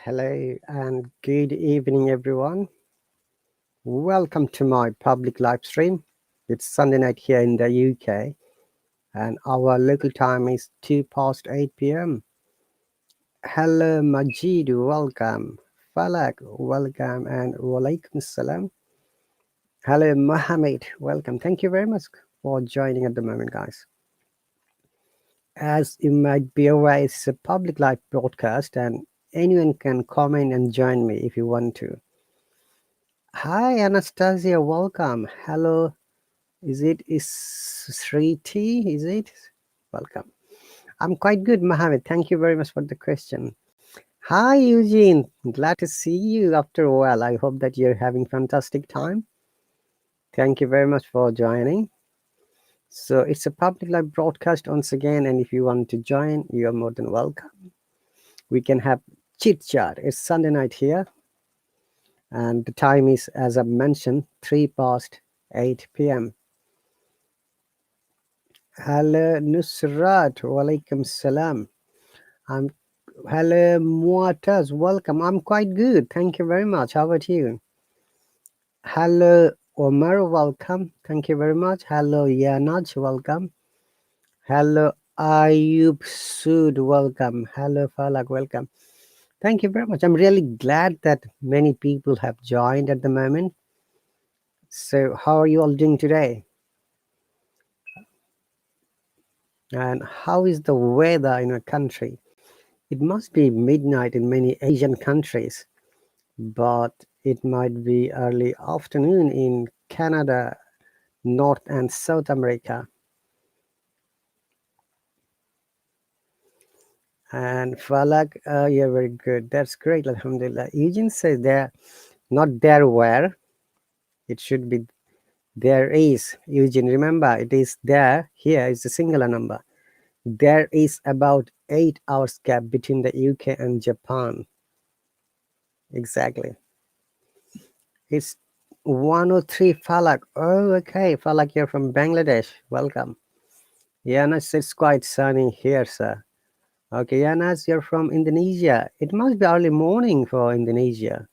Hello and good evening, everyone. Welcome to my public live stream. It's Sunday night here in the UK, and our local time is 8 p.m. Hello, Majid, welcome. Falak, welcome, and walaikum salam. Hello, Mohammed, welcome. Thank you very much for joining at the moment, guys. As you might be aware, it's a public live broadcast, and anyone can comment and join me if you want to. Hi, Anastasia, welcome. Hello, is Sriti? Is it? Welcome. I'm quite good, Mohammed. Thank you very much for the question. Hi, Eugene. Glad to see you after a while. I hope that you're having fantastic time. Thank you very much for joining. So it's a public live broadcast once again, and if you want to join, you are more than welcome. We can have chit chat. It's Sunday night here, and the time is, as I mentioned, 8 p.m. Hello, Nusrat. Walaikum salam. Hello, Muataz. Welcome. I'm quite good. Thank you very much. How about you? Hello, Omar. Welcome. Thank you very much. Hello, Yanaj. Welcome. Hello, Ayub Sood. Welcome. Hello, Falak. Welcome. Thank you very much. I'm really glad that many people have joined at the moment. So, how are you all doing today? And how is the weather in your country? It must be midnight in many Asian countries, but it might be early afternoon in Canada, North and South America. And Falak, you're very good. That's great, Alhamdulillah. Eugene says there, not there where. It should be there is. Eugene, remember, it is there. Here is the singular number. There is about 8 hours gap between the UK and Japan. Exactly. It's 103 Falak. Oh, okay. Falak, you're from Bangladesh. Welcome. Yanas, it's quite sunny here, sir. Okay, Yanas, you're from Indonesia. It must be early morning for Indonesia.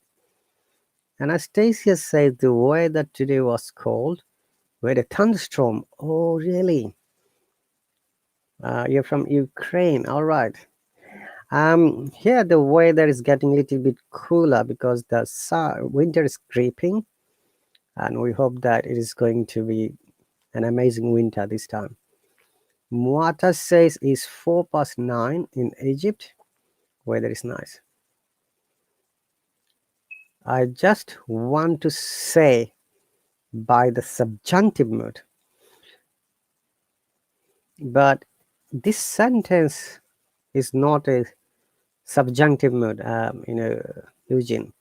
Anastasia says the weather today was cold. We had a thunderstorm. Oh, really? You're from Ukraine. All right. Here the weather is getting a little bit cooler because the winter is creeping, and we hope that it is going to be an amazing winter this time. Muata says it's 9:04 in Egypt. Weather is nice. I just want to say by the subjunctive mood, but this sentence is not a subjunctive mood, Eugene.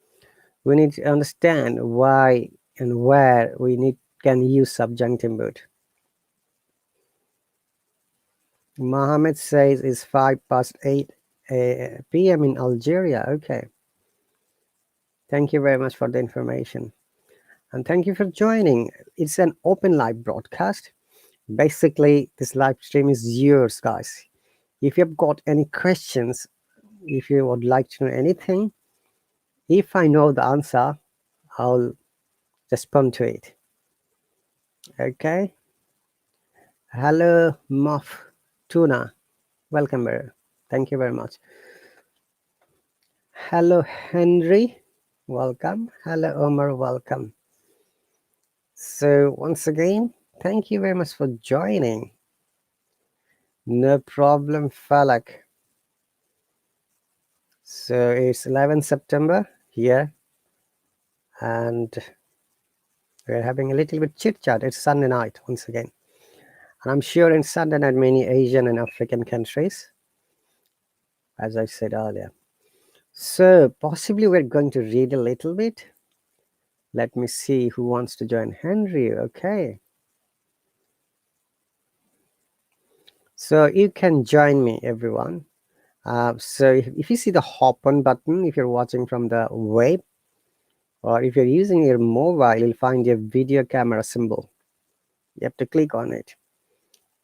We need to understand why and where can use subjunctive mood. Mohammed says it's 8:05 p.m. in Algeria. Okay. Thank you very much for the information. And thank you for joining. It's an open live broadcast. Basically, this live stream is yours, guys. If you've got any questions, if you would like to know anything, if I know the answer, I'll respond to it. Okay. Hello, Muff Tuna. Welcome, Bear. Thank you very much. Hello, Henry. Welcome. Hello, Omar. Welcome. So, once again, thank you very much for joining. No problem, Falak. So, it's 11 September here, and we're having a little bit chit chat. It's Sunday night, once again. And I'm sure in Sunday night, many Asian and African countries, as I said earlier. So, possibly we're going to read a little bit. Let me see who wants to join. Henry, okay. So you can join me, everyone. So if you see the hop on button, if you're watching from the web, or if you're using your mobile, you'll find your video camera symbol. You have to click on it.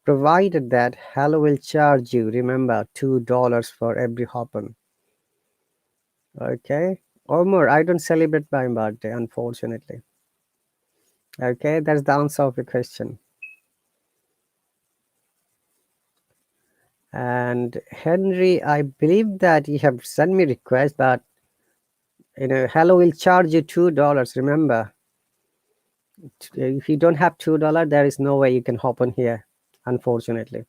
Provided that Hallo will charge you, remember, $2 for every hop on. Okay, or more. I don't celebrate my birthday, unfortunately. Okay, that's the answer of your question. And Henry, I believe that you have sent me request, but Hallo will charge you $2. Remember, if you don't have $2, there is no way you can hop on here, unfortunately.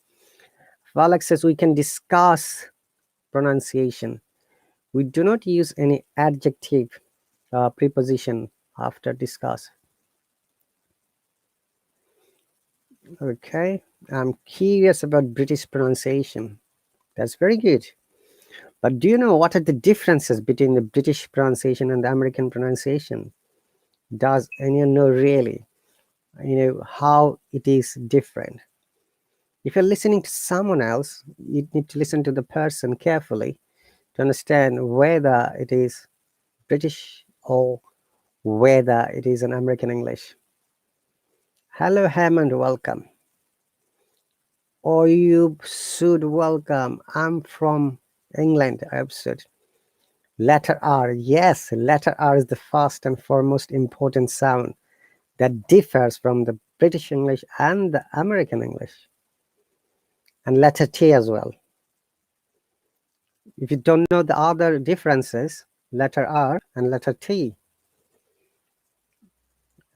Alex says we can discuss pronunciation. We do not use any adjective preposition after discuss. Okay, I'm curious about British pronunciation. That's very good. But do you know what are the differences between the British pronunciation and the American pronunciation? Does anyone know really? How it is different? If you're listening to someone else, you need to listen to the person carefully to understand whether it is British or whether it is an American English. Hello, Hammond, welcome. Or you should welcome. I'm from England, I said. Letter R, yes, letter R is the first and foremost important sound that differs from the British English and the American English. And letter T as well. If you don't know the other differences, letter R and letter T.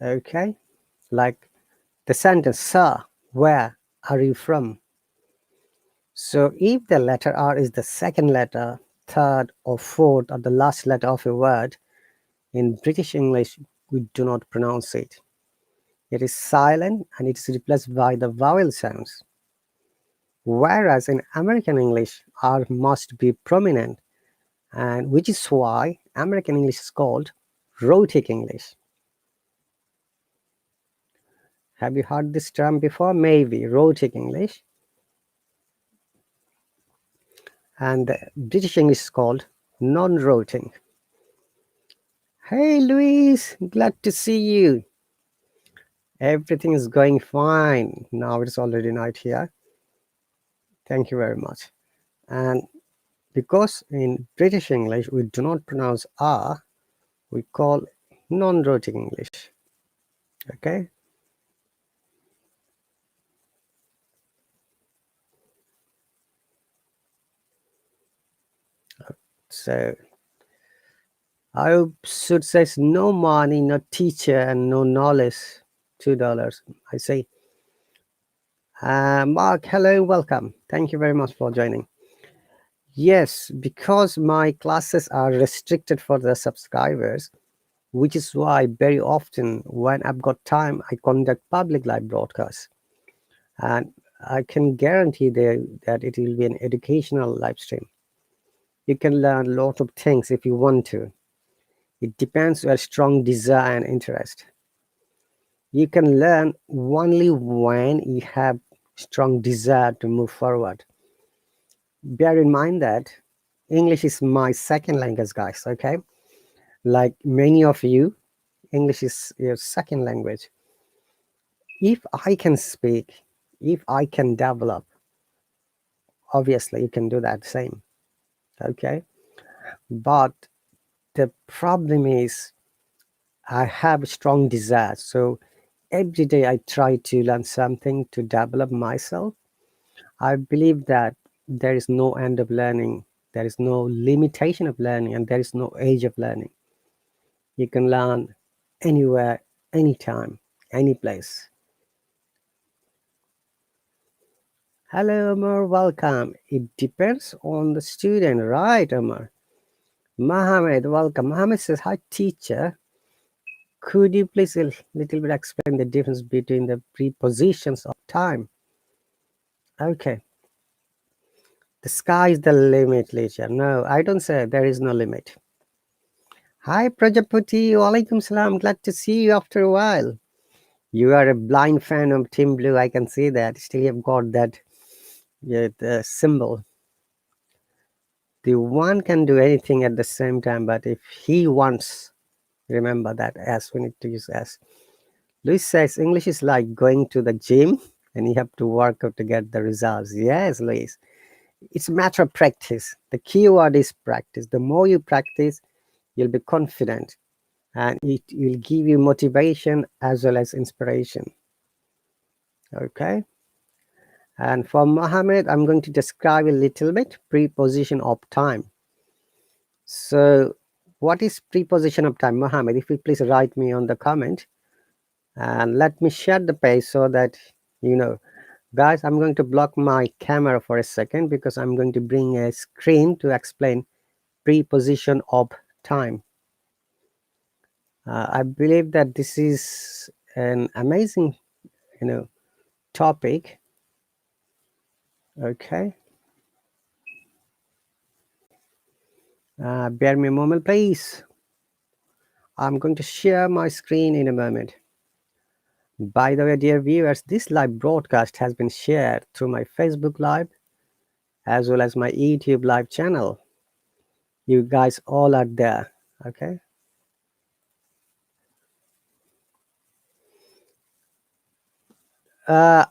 Okay, like the sentence, sir, where are you from? So if the letter R is the second letter, third or fourth or the last letter of a word, in British English, we do not pronounce it. It is silent and it is replaced by the vowel sounds. Whereas in American English, R must be prominent, and which is why American English is called rhotic English. Have you heard this term before? Maybe rhotic English. And the British English is called non-rhotic. Hey Louise, glad to see you. Everything is going fine. Now it's already night here. Thank you very much. And because in British English we do not pronounce R, we call non-rhotic English. Okay. So I should say no money, no teacher, and no knowledge. $2. I say, Mark, hello, welcome. Thank you very much for joining. Yes, because my classes are restricted for the subscribers, which is why very often when I've got time, I conduct public live broadcasts. And I can guarantee that it will be an educational live stream. You can learn a lot of things if you want to. It depends on your strong desire and interest. You can learn only when you have strong desire to move forward. Bear in mind that English is my second language, guys, okay? Like many of you, English is your second language. If I can speak, if I can develop, obviously you can do that same, okay? But the problem is I have a strong desire. So every day I try to learn something to develop myself. I believe that there is no end of learning, there is no limitation of learning, and there is no age of learning. You can learn anywhere, anytime, any place. Hello, Omar, welcome. It depends on the student, right, Omar? Mohammed, welcome. Mohammed says, hi, teacher. Could you please a little bit explain the difference between the prepositions of time? Okay. The sky is the limit, teacher. No, I don't say there is no limit. Hi, Prajapati. Walaikum salam. Glad to see you after a while. You are a blind fan of Team Blue. I can see that. Still, you've got that, yeah, the symbol. The one can do anything at the same time, but if he wants, remember that S. We need to use S. Luis says English is like going to the gym and you have to work out to get the results. Yes, Luis. It's a matter of practice. The key word is practice. The more you practice, you'll be confident and it will give you motivation as well as inspiration. Okay. And for Mohammed, I'm going to describe a little bit preposition of time. So what is preposition of time, Mohammed? If you please write me on the comment and let me share the page so that you know. Guys, I'm going to block my camera for a second because I'm going to bring a screen to explain preposition of time. I believe that this is an amazing, topic. Okay. Bear me a moment, please. I'm going to share my screen in a moment. By the way, dear viewers, this live broadcast has been shared through my Facebook Live as well as my YouTube Live channel. You guys all are there. Okay. I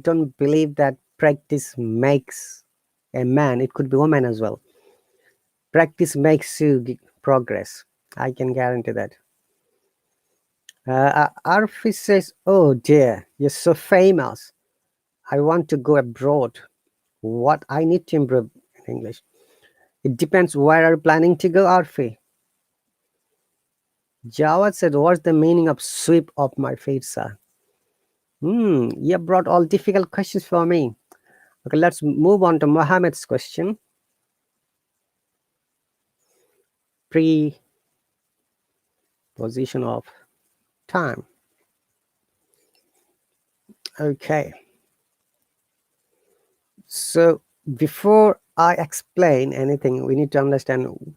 don't believe that practice makes a man. It could be woman as well. Practice makes you progress. I can guarantee that. Arfi says, "Oh dear, you're so famous. I want to go abroad. What I need to improve in English? It depends. Where are you planning to go, Arfi?" Jawad said, "What's the meaning of sweep of my feet, sir?" You brought all difficult questions for me. Okay, let's move on to Mohammed's question. Preposition of time. Okay. So before I explain anything, we need to understand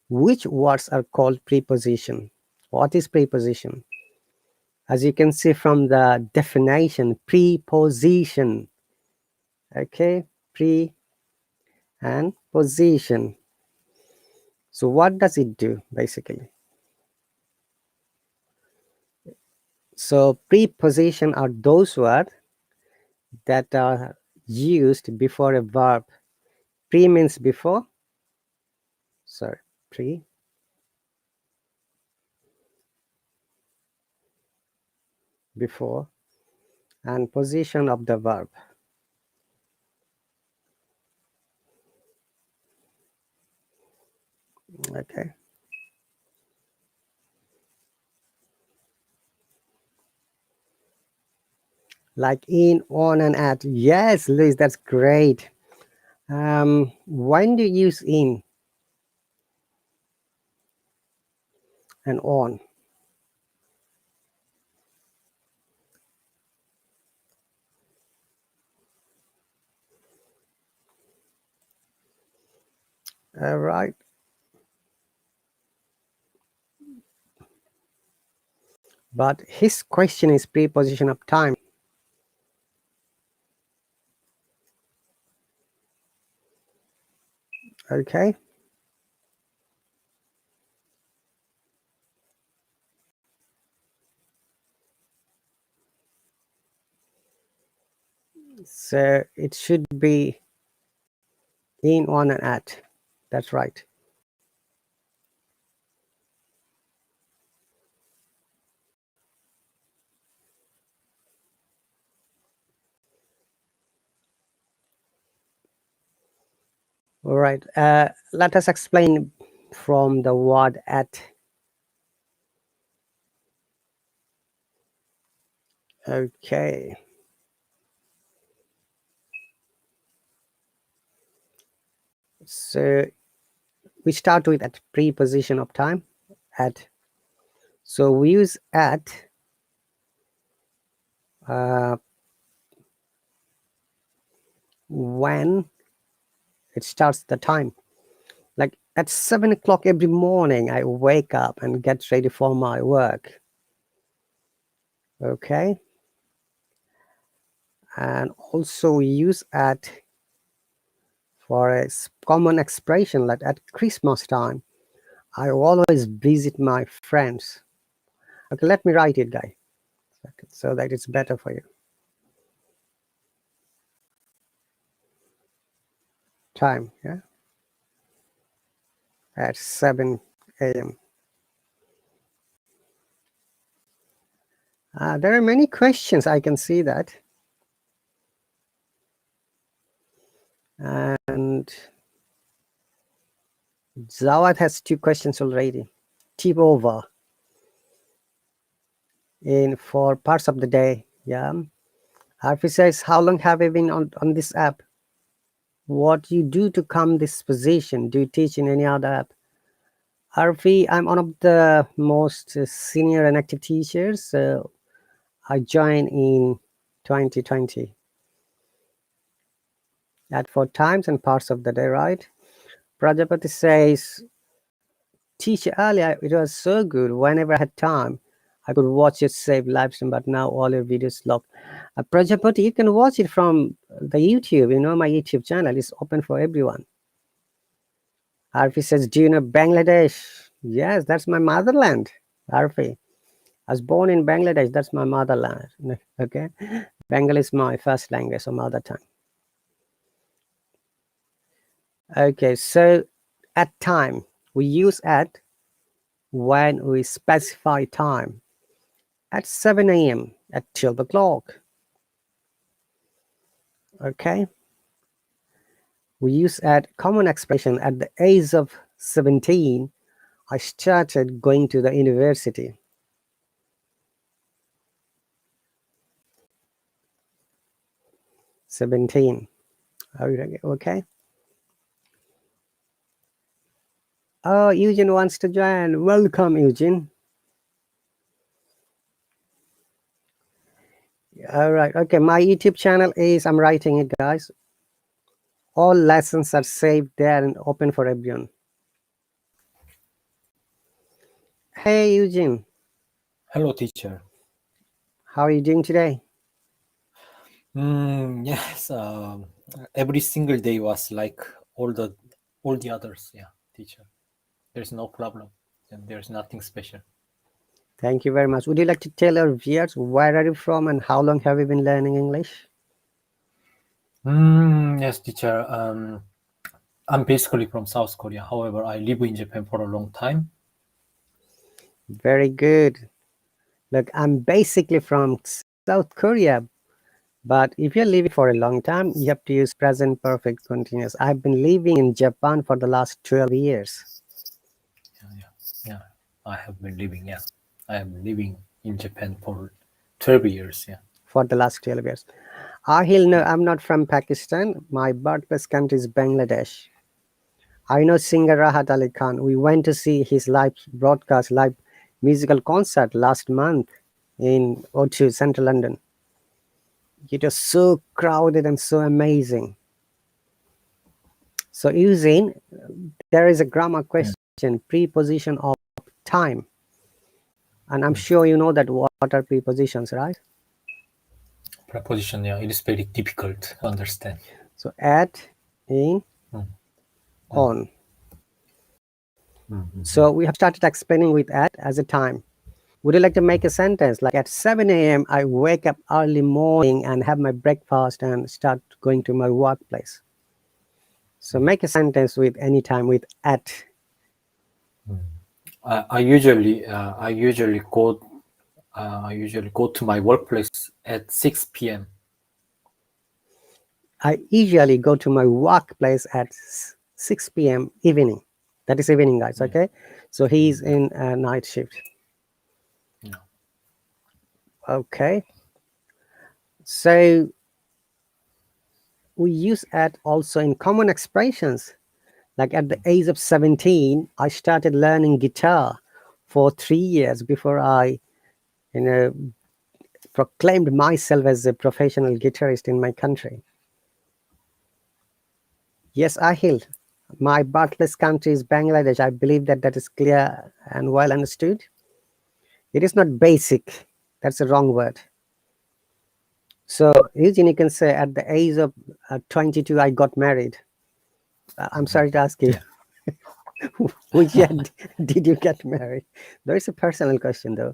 which words are called preposition. What is preposition? As you can see from the definition, preposition. Okay, pre and position. So what does it do basically? So preposition are those words that are used before a verb. Pre means before. Sorry, pre. Before and position of the verb. Okay. Like in, on, and at. Yes, Luis, that's great. When do you use in and on? All right. But his question is preposition of time. Okay. So it should be in, on, and at. That's right. All right. Let us explain from the word at. Okay. So we start with at preposition of time at. So we use at when it starts the time. Like at 7 o'clock every morning, I wake up and get ready for my work. Okay. And also we use at for a common expression like at Christmas time. I always visit my friends. Okay, let me write it, guys, so that it's better for you. Time, yeah, at 7 a.m. There are many questions. I can see that. And Zawad has 2 questions already. Tip over in for parts of the day. Yeah. Arfi says, how long have you been on this app? What do you do to come this position? Do you teach in any other app? Arfi, I'm one of the most senior and active teachers. I joined in 2020 at 4 times and parts of the day, right? Prajapati says, teach earlier, it was so good. Whenever I had time, I could watch it save live stream, but now all your videos locked. Prajapati, you can watch it from the YouTube. You know, my YouTube channel is open for everyone. Arfi says, do you know Bangladesh? Yes, that's my motherland, Arfi. I was born in Bangladesh. That's my motherland. Okay. Bengali is my first language or mother tongue. Okay. So at time, we use at when we specify time at 7 a.m. at 12 o'clock. Okay. We use at common expression at the age of 17. I started going to the university. 17. Okay. Oh, Eugene wants to join. Welcome, Eugene. All right. Okay. My YouTube channel is, I'm writing it, guys. All lessons are saved there and open for everyone. Hey, Eugene. Hello, teacher. How are you doing today? Yes. Every single day was like all the others. Yeah, teacher. There's no problem, and there's nothing special. Thank you very much. Would you like to tell our viewers where are you from and how long have you been learning English? Yes, teacher. I'm basically from South Korea. However, I live in Japan for a long time. Very good. Look, I'm basically from South Korea, but if you're living for a long time, you have to use present perfect continuous. I've been living in Japan for the last 12 years. Yeah. I have been living. Yeah, I have been living in Japan for 12 years. Yeah. For the last 12 years. Ahil, no, I'm not from Pakistan. My birthplace country is Bangladesh. I know singer Rahat Ali Khan. We went to see his live broadcast, live musical concert last month in O2, Central London. It was so crowded and so amazing. So using, there is a grammar question, preposition of time. And I'm sure you know that what are prepositions, right? Preposition. Yeah, it is very difficult to understand. So at, in, on. So we have started explaining with at as a time. Would you like to make a sentence like at 7 a.m. I wake up early morning and have my breakfast and start going to my workplace? So make a sentence with any time with at. I usually go to my workplace at 6 p.m. I usually go to my workplace at 6 p.m. evening. That is evening, guys. Okay, so he's in a night shift. Yeah. Okay, so we use at also in common expressions. Like at the age of 17, I started learning guitar for 3 years before I, you know, proclaimed myself as a professional guitarist in my country. Yes, Ahil, my birthplace country is Bangladesh. I believe that that is clear and well understood. It is not basic. That's the wrong word. So, Eugene, you can say at the age of 22, I got married. I'm sorry to ask you, Yeah. which year did you get married? There is a personal question, though.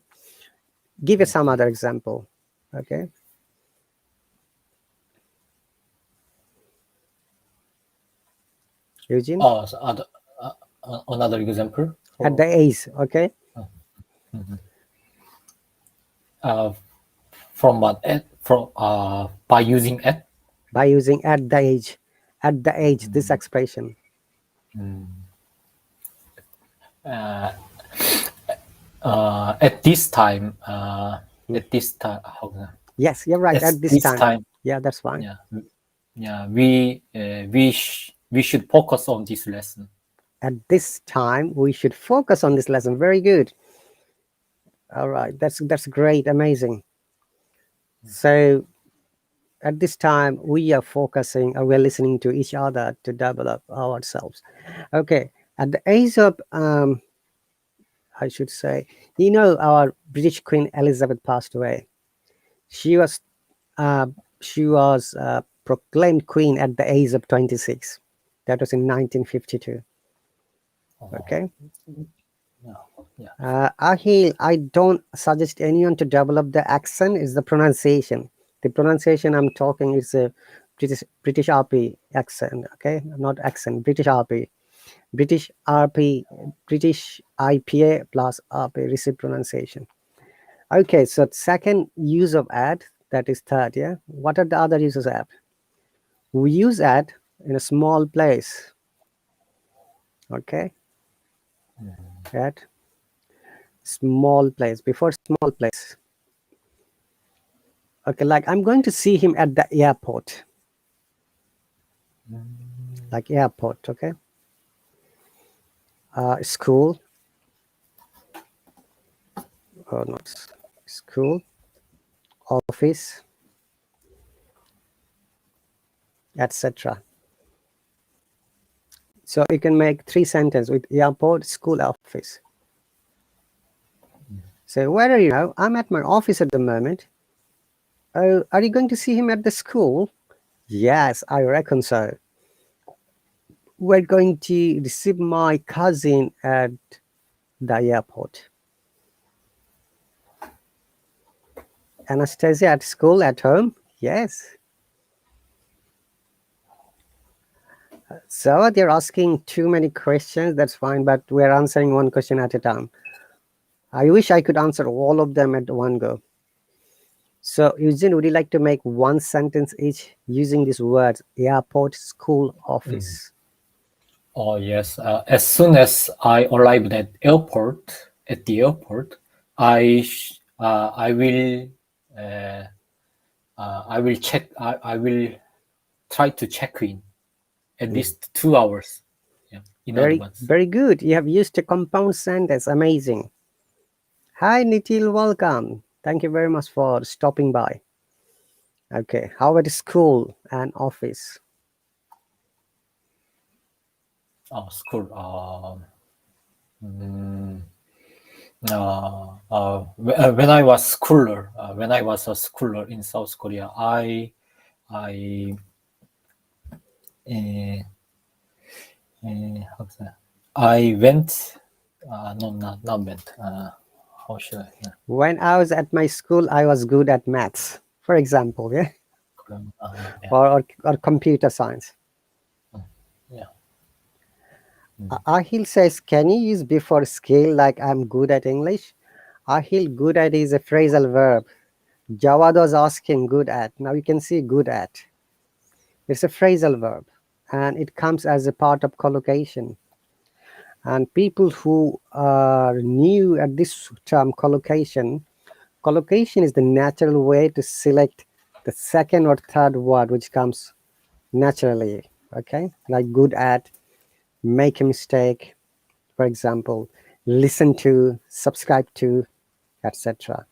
Give us some other example. Okay. Eugene, So another example. at the age, okay, Uh, from what? From by using at. by using at the age, this expression. At this time. At this time. Yes, you're right. At At this this time. time. Yeah, that's fine. Yeah. Yeah. We should focus on this lesson. At this time, we should focus on this lesson. Very good. All right, that's great, amazing. So at this time, we are focusing, or we're listening to each other to develop ourselves. Okay, at the age of, I should say, our British Queen Elizabeth passed away. She was uh, proclaimed queen at the age of 26. That was in 1952. Okay. Ahil, I don't suggest anyone to develop the accent. It's the pronunciation. The pronunciation I'm talking is a British RP accent. Okay, not accent. British RP, British RP, British IPA plus RP receipt pronunciation. Okay, so second use of add, that is third. Yeah, what are the other uses of add? We use add in a small place. Okay, add small place before small place. Okay, like I'm going to see him at the airport. Like airport, okay? School, or not school, office, etc. So you can make 3 sentences with airport, school, office. So where are you now? I'm at my office at the moment. Oh, are you going to see him at the school? Yes, I reckon so. We're going to receive my cousin at the airport. Anastasia at school, at home? Yes. So they're asking too many questions. That's fine, but we're answering one question at a time. I wish I could answer all of them at one go. So, Eugene, would you like to make one sentence each using these words: airport, school, office? Oh yes. As soon as I arrived at the airport, I will check. I will try to check in at least 2 hours. Yeah, in advance. Very good. You have used a compound sentence. Amazing. Hi, Nitil. Welcome. Thank you very much for stopping by. Okay. How about school and office? School. When I was a schooler in South Korea, I went. No, not went. How should I? Yeah. When I was at my school, I was good at maths, for example. Yeah. Yeah. Or computer science. Yeah. Ahil says, can you use before skill like I'm good at English? Ahil, good at is a phrasal verb. Jawad was asking good at. Now you can see good at. It's a phrasal verb. and it comes as a part of collocation. And people who are new at this term collocation is the natural way to select the second or third word which comes naturally. Okay, like good at, make a mistake, for example, listen to, subscribe to, etc.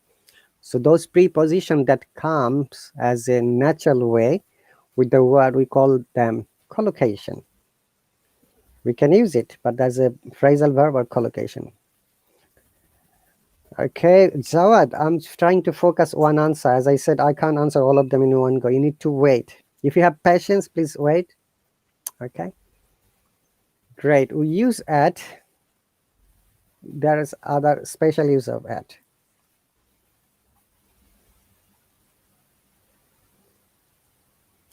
So those prepositions that comes as a natural way with the word, we call them collocation. We can use it, but as a phrasal verb or collocation. Okay, Jawad, I'm trying to focus one answer. As I said, I can't answer all of them in one go. You need to wait. If you have patience, please wait. Okay, great. We use at. There is other special use of at.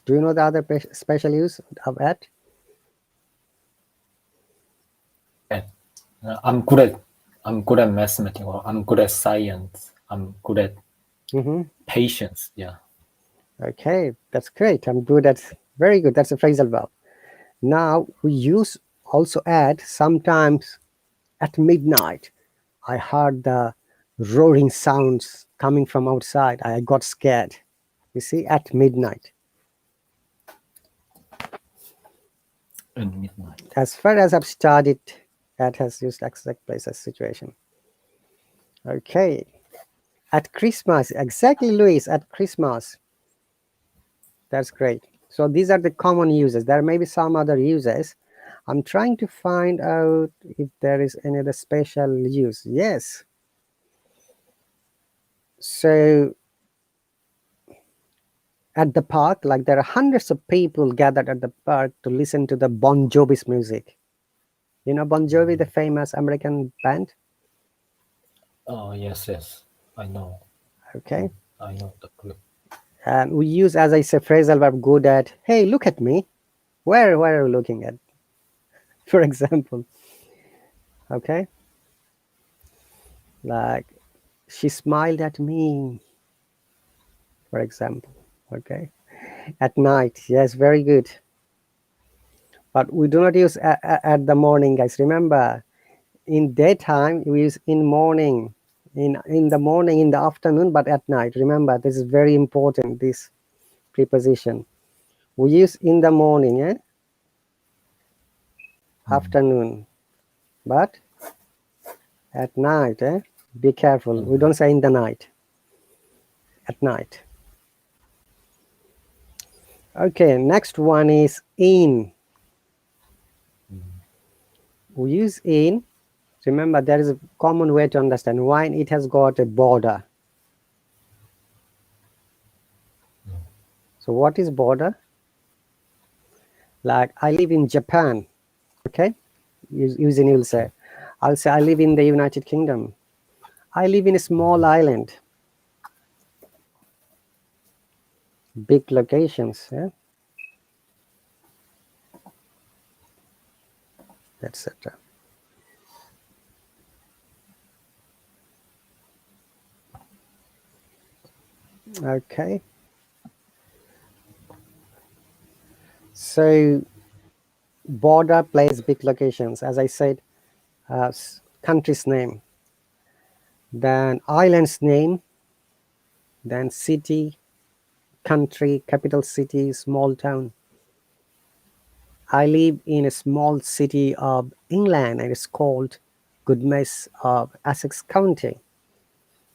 Do you know the other special use of at? Yeah. I'm good at mathematics, or I'm good at science. I'm good at patience. Yeah. Okay, that's great. I'm good at, very good. That's a phrasal verb. Now we use also at sometimes at midnight. I heard the roaring sounds coming from outside. I got scared. You see, at midnight. At midnight. As far as I've studied, at has used exact places situation. Okay. At Christmas, exactly, Luis, at Christmas. That's great. So these are the common uses. There may be some other uses. I'm trying to find out if there is any other special use. Yes. So at the park, like there are hundreds of people gathered at the park to listen to the Bon Jovi's music. You know Bon Jovi, the famous American band? Oh, yes. I know. Okay. I know the group. And we use, as I say, phrasal verb good at. Hey, look at me. Where are you looking at? For example. Okay. Like, she smiled at me, for example. Okay. At night. Yes, very good. But we do not use at the morning, guys. Remember, in daytime, we use in morning. In the morning, in the afternoon, but at night. Remember, this is very important, this preposition. We use in the morning, afternoon, but at night, be careful. We don't say in the night. At night. Okay, next one is in. We use in. Remember, there is a common way to understand. Wine, it has got a border. So what is border? Like, I live in Japan. Okay, using you'll say. I'll say I live in the United Kingdom. I live in a small island. Big locations, etc. Okay. So border plays big locations, as I said, country's name, then island's name, then city, country, capital city, small town. I live in a small city of England, and it's called Goodness of Essex County.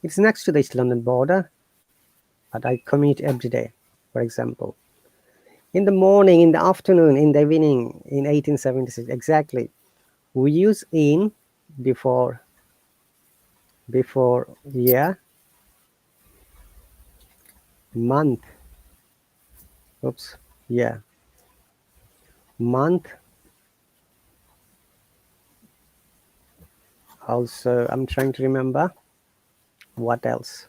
It's next to the East London border, but I commute every day, for example. In the morning, in the afternoon, in the evening, in 1876, exactly. We use in before year, month, oops, yeah, month. Also, I'm trying to remember what else.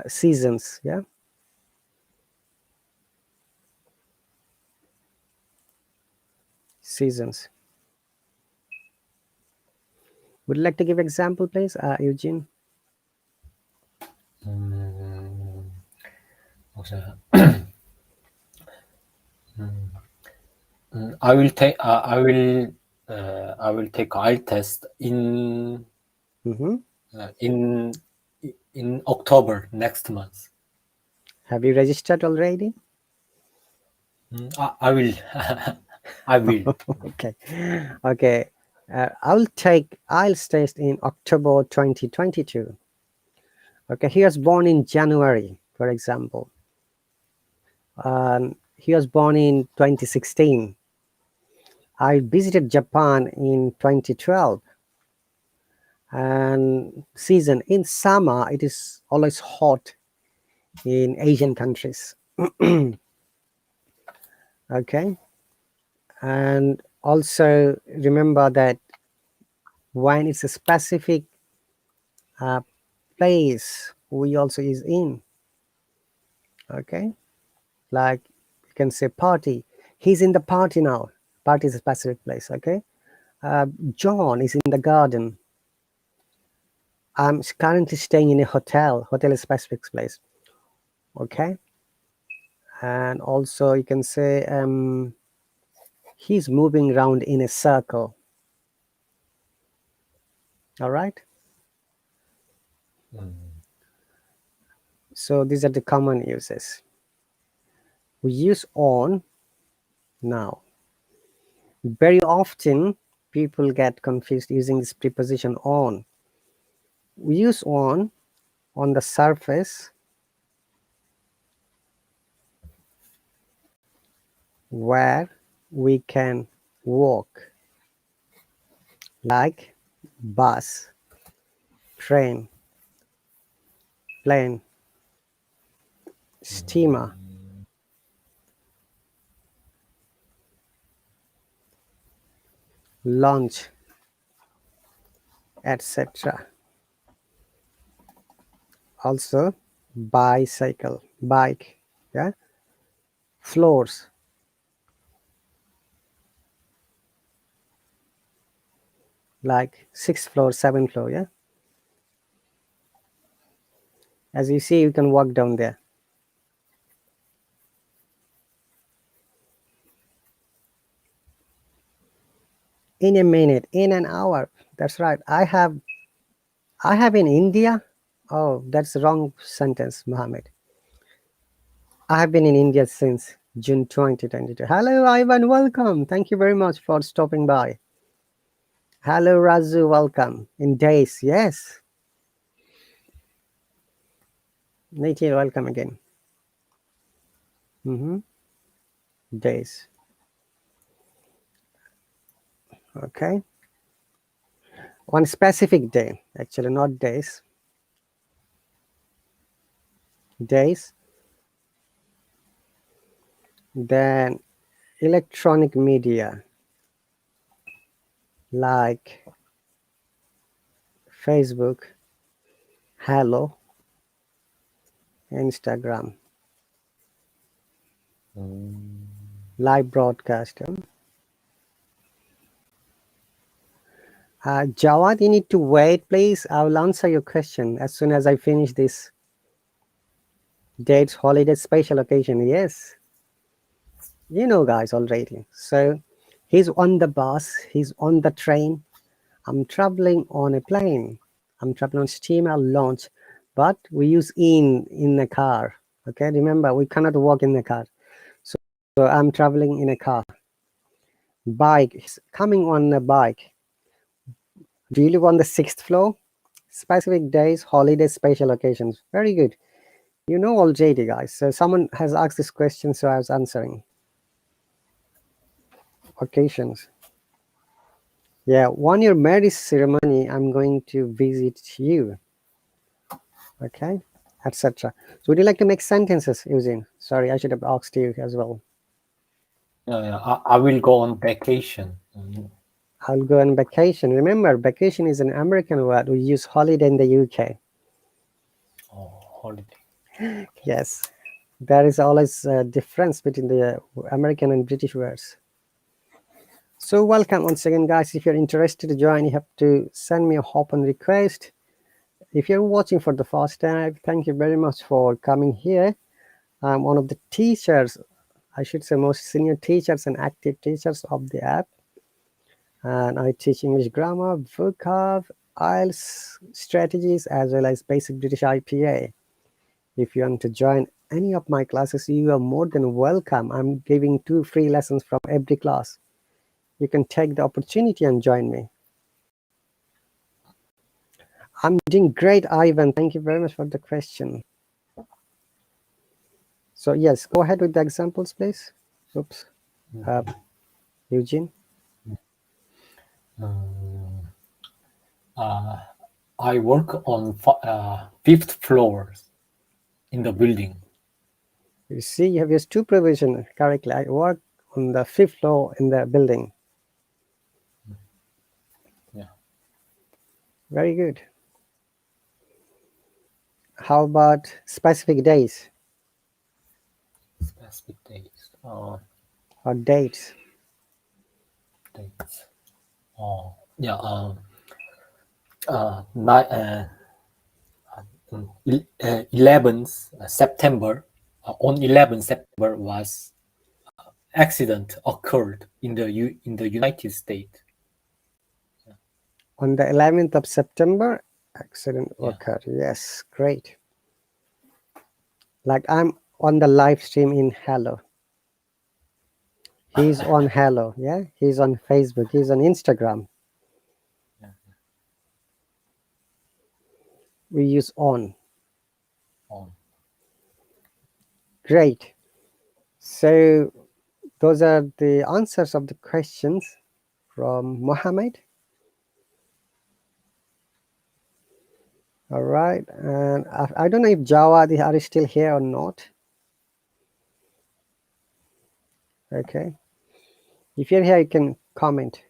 Seasons, yeah. Seasons. Would you like to give example, please, Eugene? I will take I will take IELTS test in in October next month. Have you registered already? I will. I will. Okay. I'll take IELTS test in October 2022. Okay, he was born in January, for example. He was born in 2016. I visited Japan in 2012. And season in summer, it is always hot in Asian countries. Okay. And also remember that when it's a specific place, we also is in. Okay. Like you can say party. He's in the party now. Party is a specific place. Okay. John is in the garden. I'm currently staying in a hotel. Hotel is a specific place. Okay. And also you can say he's moving around in a circle. All right. So these are the common uses. We use on now. Very often people get confused using this preposition on. We use on the surface where we can walk, like bus, train, plane, steamer, launch, etc. Also bicycle, bike, yeah, floors, like 6th floor, 7th floor, yeah. As you see, you can walk down there. In a minute, in an hour. That's right. I have in India. Oh, that's the wrong sentence, Mohammed. I have been in India since June 2022. Hello, Ivan. Welcome. Thank you very much for stopping by. Hello, Razu. Welcome. In days, yes. Nikhil, welcome again. Days. Okay. One specific day, actually, not days. Days. Then electronic media like Facebook, Hallo, Instagram, live broadcast. Jawad, you need to wait, please. I will answer your question as soon as I finish this dates, holiday, special occasion. Yes, you know, guys, already. So he's on the bus, he's on the train. I'm traveling on a plane. I'm traveling on steamer, launch, but we use in the car. Okay, remember, we cannot walk in the car. So I'm traveling in a car. Bike, he's coming on a bike. Do you live on the 6th floor? Specific days, holidays, special occasions. Very good. You know already, guys. So someone has asked this question, so I was answering. Occasions. Yeah, 1 year marriage ceremony, I'm going to visit you. Okay, etc. So would you like to make sentences, Eugene? Sorry, I should have asked you as well. I will go on vacation. I'll go on vacation. Remember, vacation is an American word. We use holiday in the UK. Oh, holiday. Yes, there is always a difference between the American and British words. So welcome once again, guys. If you're interested to join, you have to send me a open request. If you're watching for the first time, thank you very much for coming here. I'm one of the teachers, I should say most senior teachers and active teachers of the app. And I teach English grammar, vocab, IELTS strategies, as well as basic British IPA. If you want to join any of my classes, you are more than welcome. I'm giving 2 free lessons from every class. You can take the opportunity and join me. I'm doing great, Ivan. Thank you very much for the question. So yes, go ahead with the examples, please. Oops. Eugene. I work on 5th floor in the building. You see, you have used 2 prepositions correctly. I work on the 5th floor in the building. Yeah. Very good. How about specific days Specific days. or dates? Dates. Yeah. 11th September. On 11th September was accident occurred in the United States. On the 11th of September, accident Yeah. occurred. Yes, great. Like I'm on the live stream in Hallo. He's on Hallo, yeah? He's on Facebook, he's on Instagram. Yeah. We use on. On. Great. So those are the answers of the questions from Mohammed. All right, and I don't know if Jawad are still here or not. Okay, if you're here, you can comment.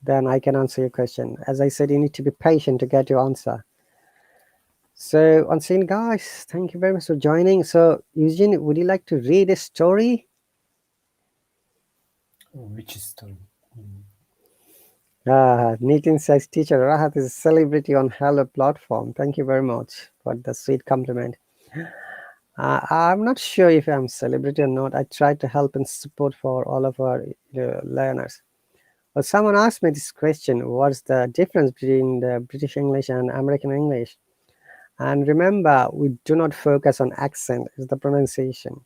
Then I can answer your question. As I said, you need to be patient to get your answer. So, unseen guys, thank you very much for joining. So, Eugene, would you like to read a story? Which story? Nitin says, teacher Rahat is a celebrity on Hello platform. Thank you very much for the sweet compliment. I'm not sure if I'm celebrity or not. I try to help and support for all of our learners. Well, someone asked me this question: what's the difference between the British English and American English? And remember, we do not focus on accent; it's the pronunciation.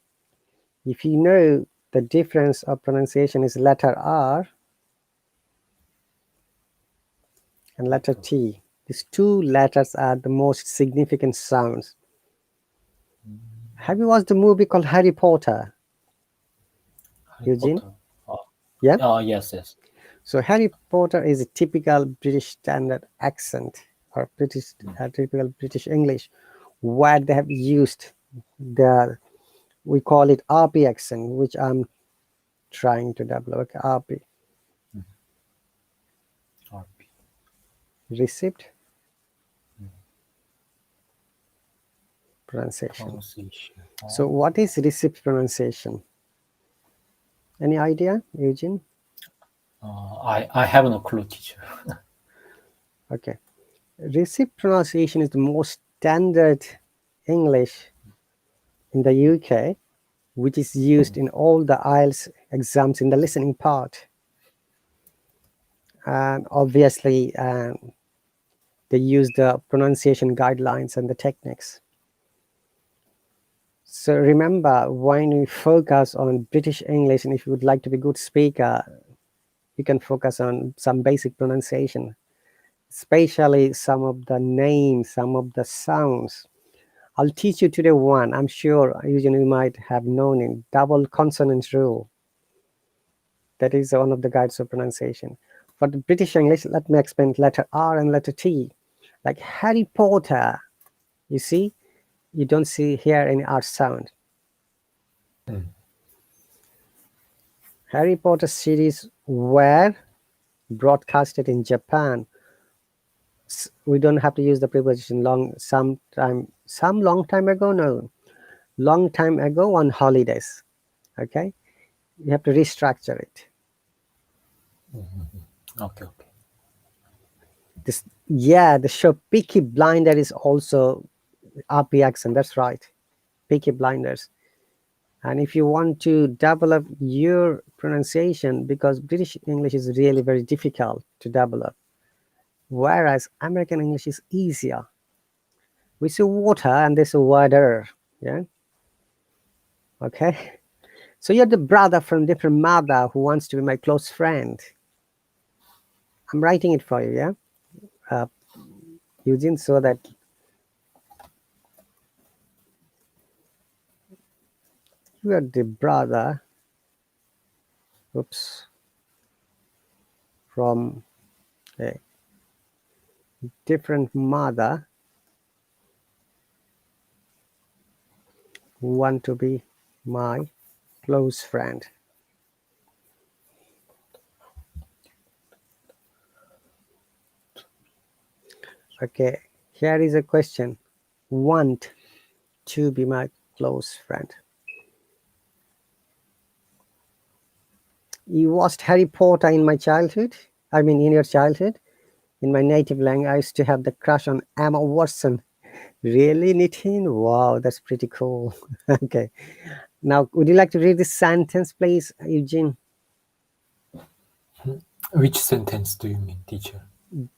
If you know the difference of pronunciation is letter R and letter T. These 2 letters are the most significant sounds. Have you watched the movie called Harry Potter? Harry Eugene? Potter. Yeah? Yes. So Harry Potter is a typical British standard accent or British typical British English where they have used the, we call it RP accent, which I'm trying to develop. RP. RP. Receipt pronunciation. Pronunciation. So what is receipt pronunciation? Any idea, Eugene? I have no clue, teacher. Okay. Receipt pronunciation is the most standard English in the UK, which is used in all the IELTS exams in the listening part. And obviously, they use the pronunciation guidelines and the techniques. So remember, when you focus on British English, and if you would like to be a good speaker, you can focus on some basic pronunciation, especially some of the names, some of the sounds. I'll teach you today one. I'm sure you might have known it, double consonant rule. That is one of the guides of pronunciation. For the British English, let me explain letter R and letter T. Like Harry Potter, you see, you don't hear any R sound. Harry Potter series were broadcasted in Japan. We don't have to use the preposition long time ago. No, long time ago on holidays. Okay, you have to restructure it. Okay. The show Peaky Blinder is also RP accent. That's right. Peaky Blinders. And if you want to develop your pronunciation, because British English is really very difficult to develop, whereas American English is easier. We say water and they say water. Yeah. Okay. So you're the brother from different mother who wants to be my close friend. I'm writing it for you, yeah, Eugene, so that you are the brother. Oops. From a different mother who want to be my close friend. Okay, here is a question. Want to be my close friend. You watched Harry Potter in my childhood? I mean, in your childhood? In my native language, I used to have the crush on Emma Watson. Really, Nitin? Wow, that's pretty cool. Okay. Now, would you like to read this sentence, please, Eugene? Which sentence do you mean, teacher?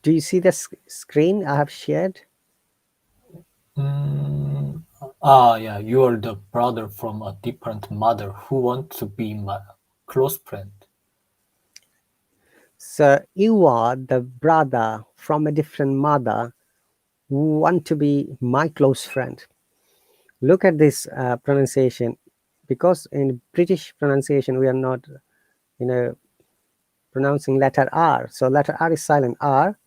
Do you see the screen I have shared? Yeah, you are the brother from a different mother who wants to be my close friend. So you are the brother from a different mother who want to be my close friend. Look at this pronunciation, because in British pronunciation we are not, pronouncing letter R. So letter R is silent. R,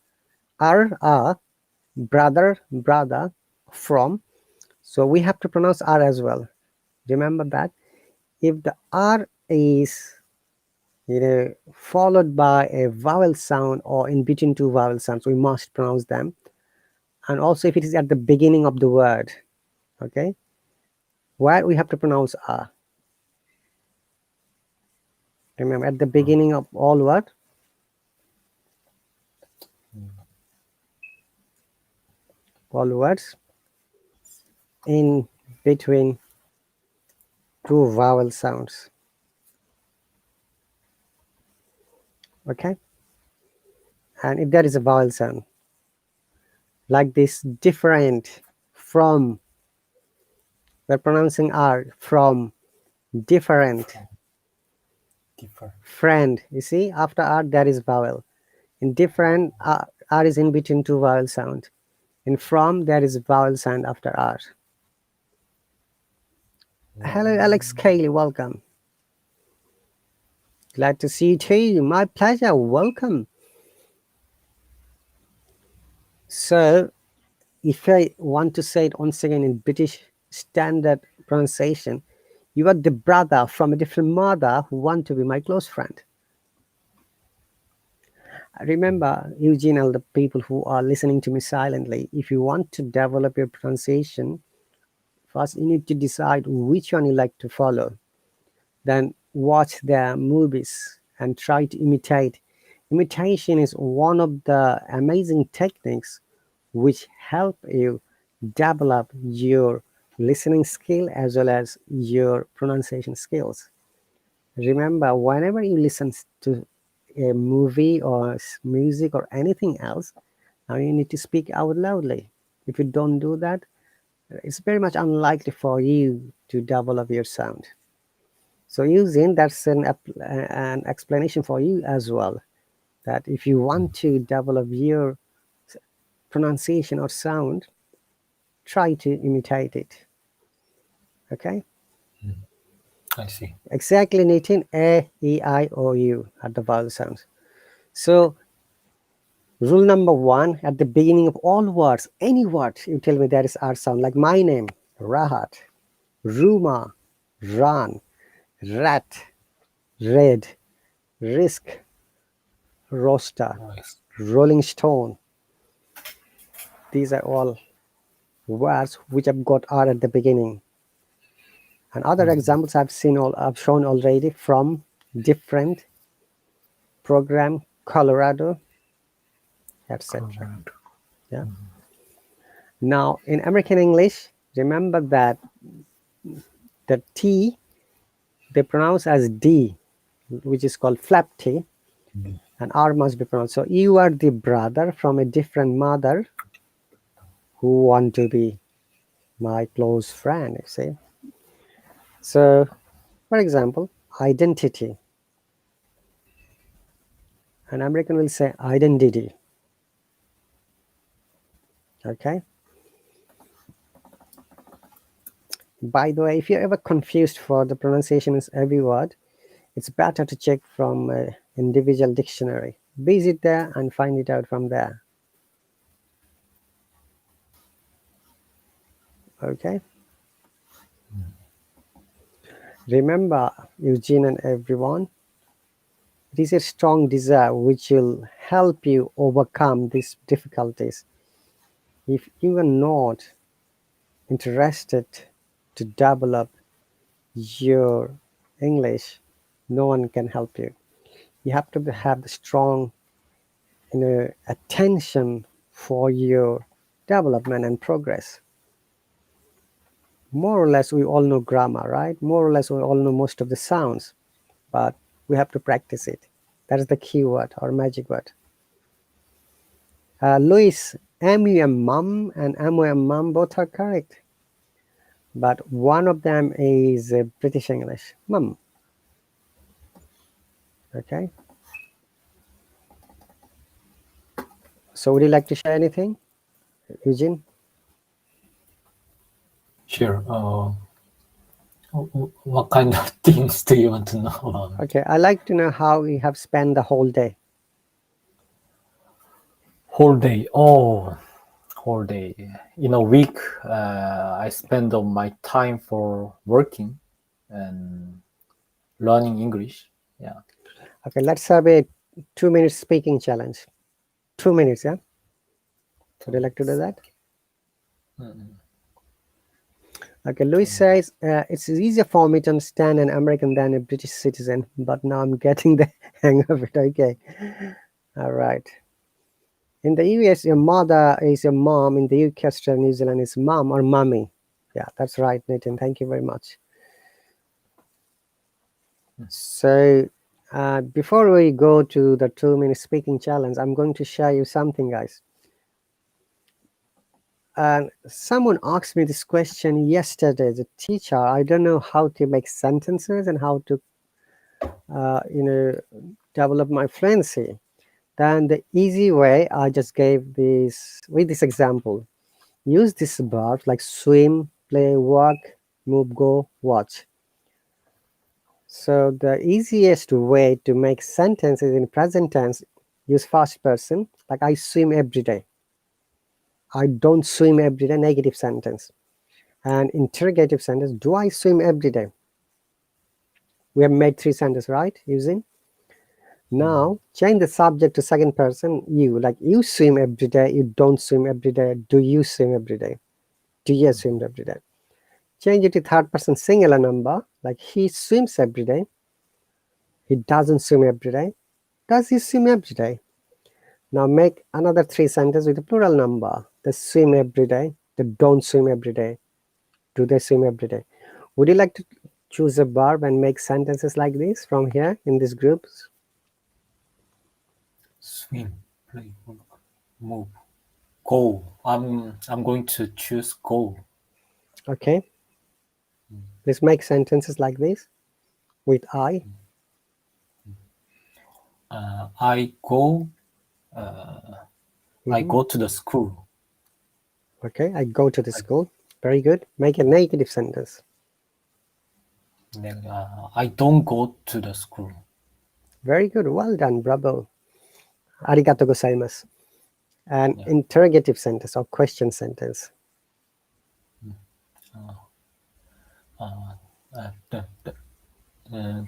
brother, brother, from. So we have to pronounce R as well. Remember that. If the R is followed by a vowel sound or in between two vowel sounds, we must pronounce them. And also if it is at the beginning of the word, okay, where we have to pronounce R. Remember, at the beginning of all word, all words, in between two vowel sounds. Okay, and if there is a vowel sound like this, different from, we're pronouncing R, from, different, Different. friend. You see, after R there is vowel. In different, R is in between two vowel sound. In from, there is vowel sound after R. Hello, Alex Cayley, welcome. Glad to see you too. My pleasure, welcome. So, if I want to say it once again in British standard pronunciation, you are the brother from a different mother who want to be my close friend. Remember, Eugene, and the people who are listening to me silently, if you want to develop your pronunciation, first you need to decide which one you like to follow. Then watch their movies and try to imitate. Imitation is one of the amazing techniques which help you develop your listening skill as well as your pronunciation skills. Remember, whenever you listen to a movie or music or anything else, now you need to speak out loudly. If you don't do that, it's very much unlikely for you to develop your sound. So using that's an explanation for you as well, that if you want to develop your pronunciation or sound, try to imitate it. Okay, I see. exactly, Nitin. A, E, I, O, U are the vowel sounds. So rule number one, at the beginning of all words, any word you tell me there is R sound, like my name, Rahat, Ruma, Ran, Rat, Red, Risk, Roster, Nice. Rolling Stone. These are all words which have got R at the beginning. And other examples I've shown already from different program, Colorado, etc. Yeah. Now in American English, remember that The T they pronounce as D, which is called flap T, and R must be pronounced. So you are the brother from a different mother who want to be my close friend, you see. So, for example, identity. An American will say identity. Okay. By the way, if you're ever confused for the pronunciation of every word, it's better to check from an individual dictionary. Visit there and find it out from there. Okay. Remember, Eugene and everyone, it is a strong desire which will help you overcome these difficulties. If you are not interested to develop your English, no one can help you. You have to have the strong, attention for your development and progress. More or less, we all know grammar, right? More or less, we all know most of the sounds, but we have to practice it. That is the key word or magic word. Louis, M-U-M mum and M-O-M mum both are correct, but one of them is British English, mum. Okay. So would you like to share anything, Eugene? Sure. What kind of things do you want to know about? Okay, I like to know how you have spent the whole day. Whole day. Oh, whole day. In a week, I spend all my time for working and learning English. Yeah. Okay, let's have a 2 minute speaking challenge. 2 minutes, yeah? Would you like to do that? Okay, Louis says, it's easier for me to understand an American than a British citizen, but now I'm getting the hang of it. Okay. All right. In the US, your mother is your mom. In the UK, Australia, New Zealand is mom or mummy. Yeah, that's right, Nathan. Thank you very much. So before we go to the 2 minute speaking challenge, I'm going to share you something, guys. And someone asked me this question yesterday as a teacher. I don't know how to make sentences and how to, develop my fluency. Then the easy way I just gave this with this example. Use these verbs like swim, play, walk, move, go, watch. So the easiest way to make sentences in present tense, use first person, like I swim every day. I don't swim every day, negative sentence. And interrogative sentence, do I swim every day? We have made 3 sentences, right? Using. Now change the subject to second person, you, like you swim every day, you don't swim every day, do you swim every day? Do you swim every day? Change it to third person singular number, like he swims every day, he doesn't swim every day, does he swim every day? Now make another 3 sentences with a plural number. They swim every day, they don't swim every day, do they swim every day? Would you like to choose a verb and make sentences like this from here in these groups? Swim, play, work, move, go. I'm going to choose go. Okay. Let's make sentences like this with I. I go. I go to the school. Okay, I go to the school. Very good. Make a negative sentence. Then, I don't go to the school. Very good. Well done. Bravo. Arigato gozaimasu. An Yeah. interrogative sentence or question sentence.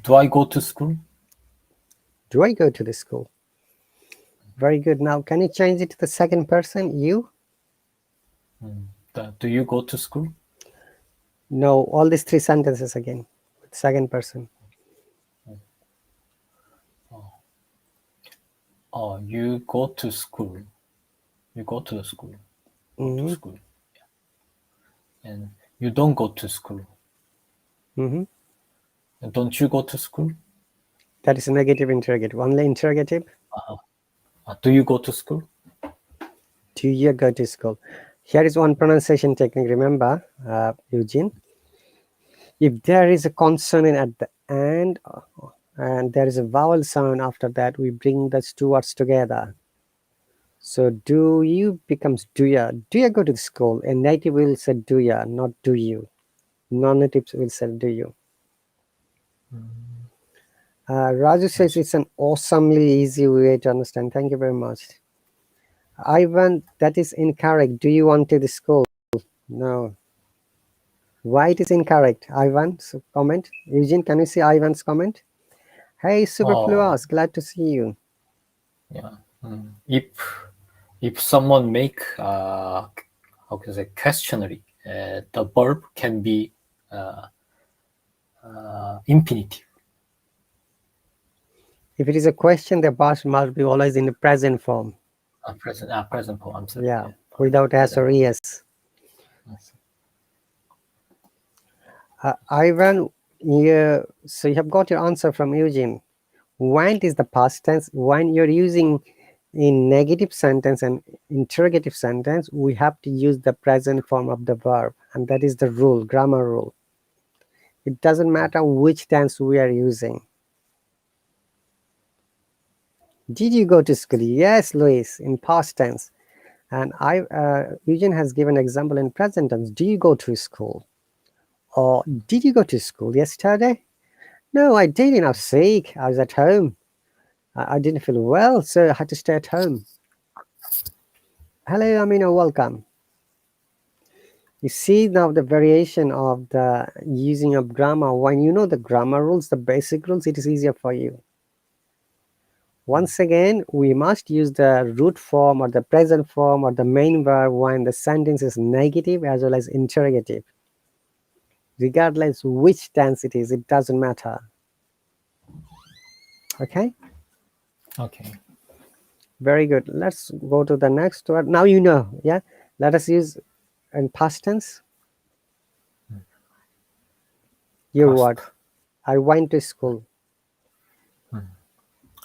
Do I go to school? Do I go to the school? Very good. Now, can you change it to the second person? You? Do you go to school? No, all these 3 sentences again. Second person. Oh, you go to school. You go to the school. Go to school. Yeah. And you don't go to school. Mm-hmm. Don't you go to school? That is a negative interrogative. Only interrogative. Do you go to school? Do you go to school? Here is one pronunciation technique. Remember, Eugene, if there is a consonant at the end and there is a vowel sound after that, we bring those two words together. So do you becomes do ya. Do ya go to school? A native will say do ya, not do you. Non-natives will say do you. Raju says it's an awesomely easy way to understand. Thank you very much. Ivan, that is incorrect. Do you want to the school? No. Why it is incorrect? Ivan, so comment. Eugene, can you see Ivan's comment? Hey, Superfluous, glad to see you. Yeah. If someone make how can I say questionary, the verb can be infinitive. If it is a question, the past must be always in the present form. Present form. I'm sorry. Yeah, without s or es. Ivan, yeah, so you have got your answer from Eugene. Went is the past tense. When you're using in negative sentence and interrogative sentence, we have to use the present form of the verb, and that is the rule, grammar rule. It doesn't matter which tense we are using. Did you go to school? Yes, Luis, in past tense. And Eugene has given example in present tense. Do you go to school? Or did you go to school yesterday? No, I didn't. I was sick. I was at home. I didn't feel well, so I had to stay at home. Hello, Amina, welcome. You see now the variation of the using of grammar. When you know the grammar rules, the basic rules, it is easier for you. Once again, we must use the root form or the present form or the main verb when the sentence is negative as well as interrogative. Regardless which tense it is, it doesn't matter. Okay? Okay. Very good. Let's go to the next word. Now you know, yeah? Let us use in past tense. Your Past. word. I went to school.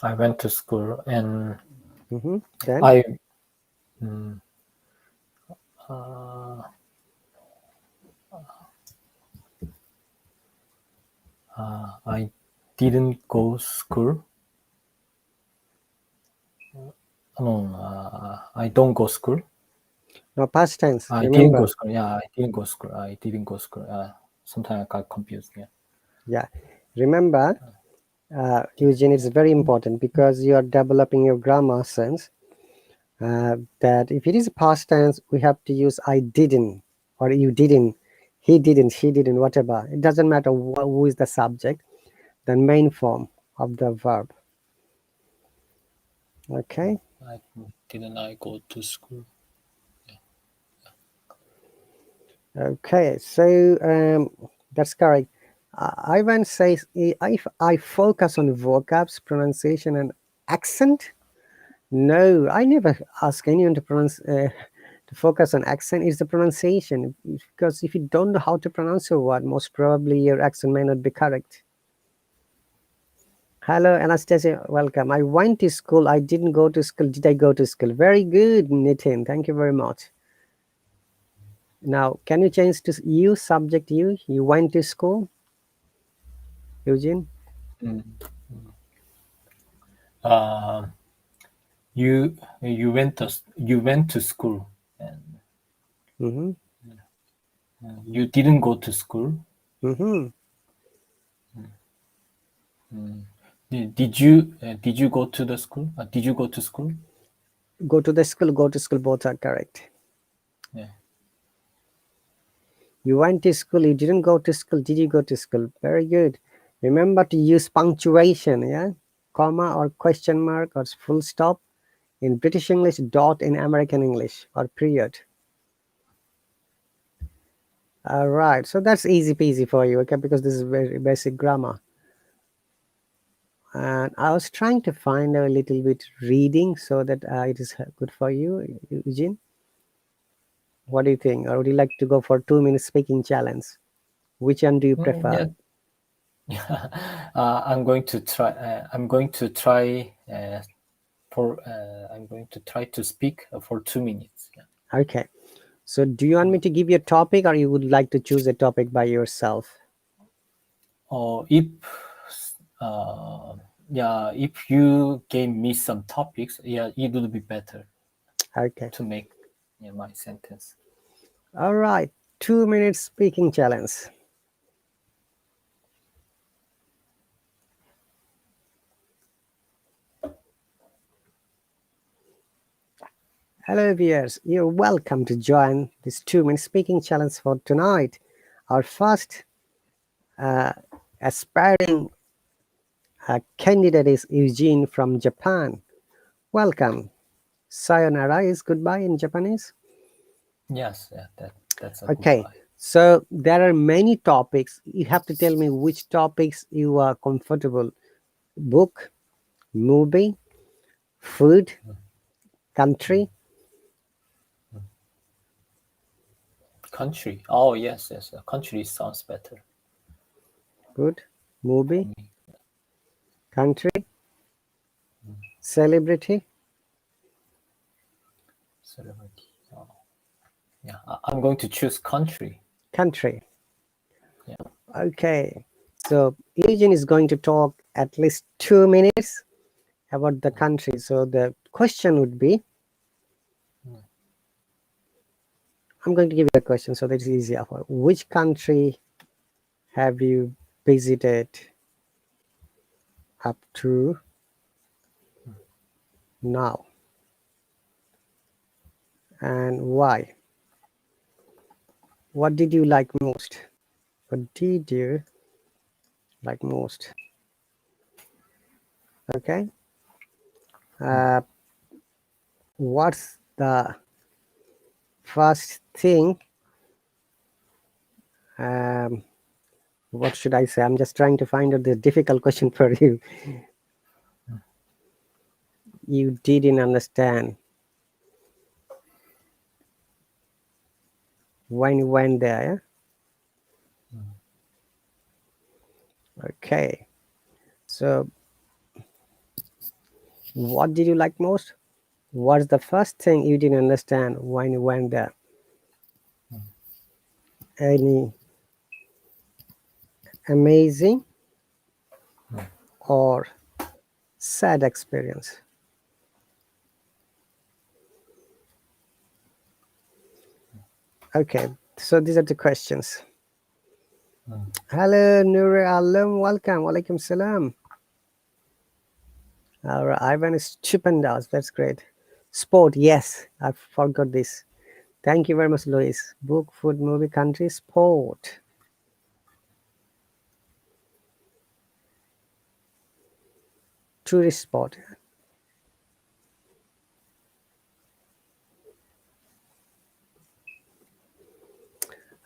I went to school and Then I didn't go school. No, I don't go school. no, past tense. I didn't Remember. go school. Yeah, I didn't go school. I didn't go school. Sometimes I got confused. Yeah. Yeah. Remember, Eugene, it's very important because you are developing your grammar sense. That if it is a past tense, we have to use I didn't or you didn't, he didn't, she didn't, whatever. It doesn't matter who is the subject, the main form of the verb. Okay. Didn't I go to school? Okay. So that's correct. Ivan says if I focus on vocabs, pronunciation, and accent. No, I never ask anyone to pronounce. To focus on accent is the pronunciation, because if you don't know how to pronounce your word, most probably your accent may not be correct. Hello, Anastasia, welcome. I went to school. I didn't go to school. Did I go to school? Very good, Nitin. Thank you very much. Now, can you change to you, subject you? You went to school, Eugene? You went to school and Mm-hmm. you didn't go to school. Mm-hmm. Did you go to the school? Did you go to school? Go to the school, go to school, both are correct. Yeah. You went to school, you didn't go to school, did you go to school? Very good. Remember to use punctuation, yeah? Comma or question mark or full stop in British English, dot in American English, or period. All right, so that's easy peasy for you, okay, because this is very basic grammar. And I was trying to find a little bit reading so that it is good for you, Eugene. What do you think? Or would you like to go for 2 minutes speaking challenge? Which one do you prefer? Yeah, I'm going to try. I'm going to try for. I'm going to try to speak for 2 minutes. Yeah. Okay. So do you want me to give you a topic, or you would like to choose a topic by yourself? Or if yeah, if you gave me some topics, yeah, it would be better Okay. to make my sentence. All right. 2 minutes speaking challenge. Hello, viewers. You're welcome to join this 2 minute speaking challenge for tonight. Our first aspiring candidate is Eugene from Japan. Welcome. Sayonara is goodbye in Japanese. Yes, yeah, that's a Okay. goodbye. So there are many topics. You have to tell me which topics you are comfortable. Book, movie, food, country. Country. Oh yes, yes. Country sounds better Good. for Movie, me. country, celebrity, Celebrity. Oh, yeah. I'm going to choose country. country. Yeah. Okay. So Eugene is going to talk at least 2 minutes about the country. So the question would be, I'm going to give you a question so that it's easier. Which country have you visited up to now, and why? What did you like most? What did you like most? Okay. What's the first thing? Um, what should I say? I'm just trying to find out the difficult question for you. You didn't understand when you went there. Yeah? Okay. So, what did you like most? What's the first thing you didn't understand when you went there? Any amazing or sad experience? Okay, so these are the questions. Hello, Nur Alam, welcome. Walaikum salam. All right, Ivan is stupendous. That's great. Sport, yes, I forgot this. Thank you very much, Louis. Book, food, movie, country, sport. Tourist spot.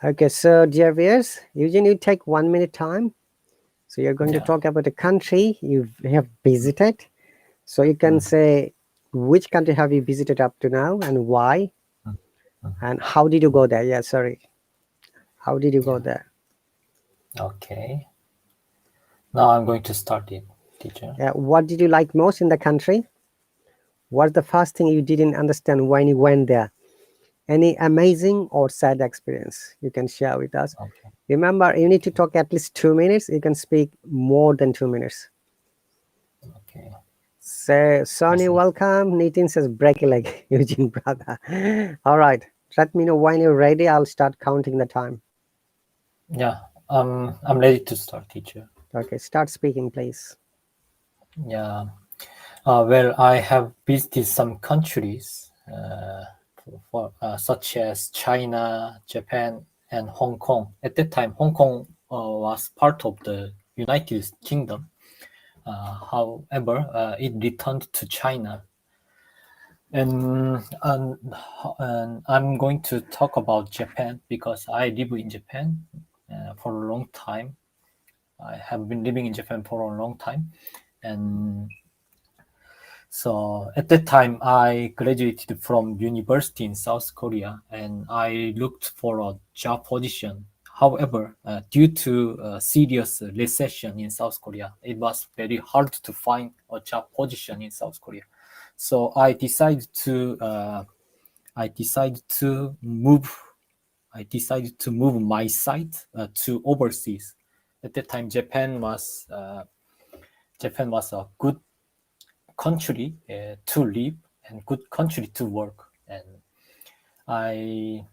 Okay, so dear viewers, Eugene, you take 1 minute time. So you're going to Yeah. talk about a country you have visited. So you can say which country have you visited up to now and why, and how did you go there? Yeah, sorry. How did you go Yeah. there? Okay. Now I'm going to start it, teacher. What did you like most in the country? What's the first thing you didn't understand when you went there? Any amazing or sad experience you can share with us? Okay. Remember, you need to talk at least 2 minutes. You can speak more than 2 minutes. Okay. So, Sonny, Listen. welcome. Nitin says, break a leg, Eugene, brother. All right. Let me know when you're ready. I'll start counting the time. Yeah. I'm ready to start, teacher. Okay, start speaking, please. Yeah. Well, I have visited some countries, such as China, Japan, and Hong Kong. At that time, Hong Kong was part of the United Kingdom. However, it returned to China. And I'm going to talk about Japan because I live in Japan for a long time. I have been living in Japan for a long time, and so at that time, I graduated from university in South Korea, and I looked for a job position. However, due to serious recession in South Korea, it was very hard to find a job position in South Korea. So I decided to move. I decided to move my site to overseas. At that time, Japan was a good country to live and good country to work. And I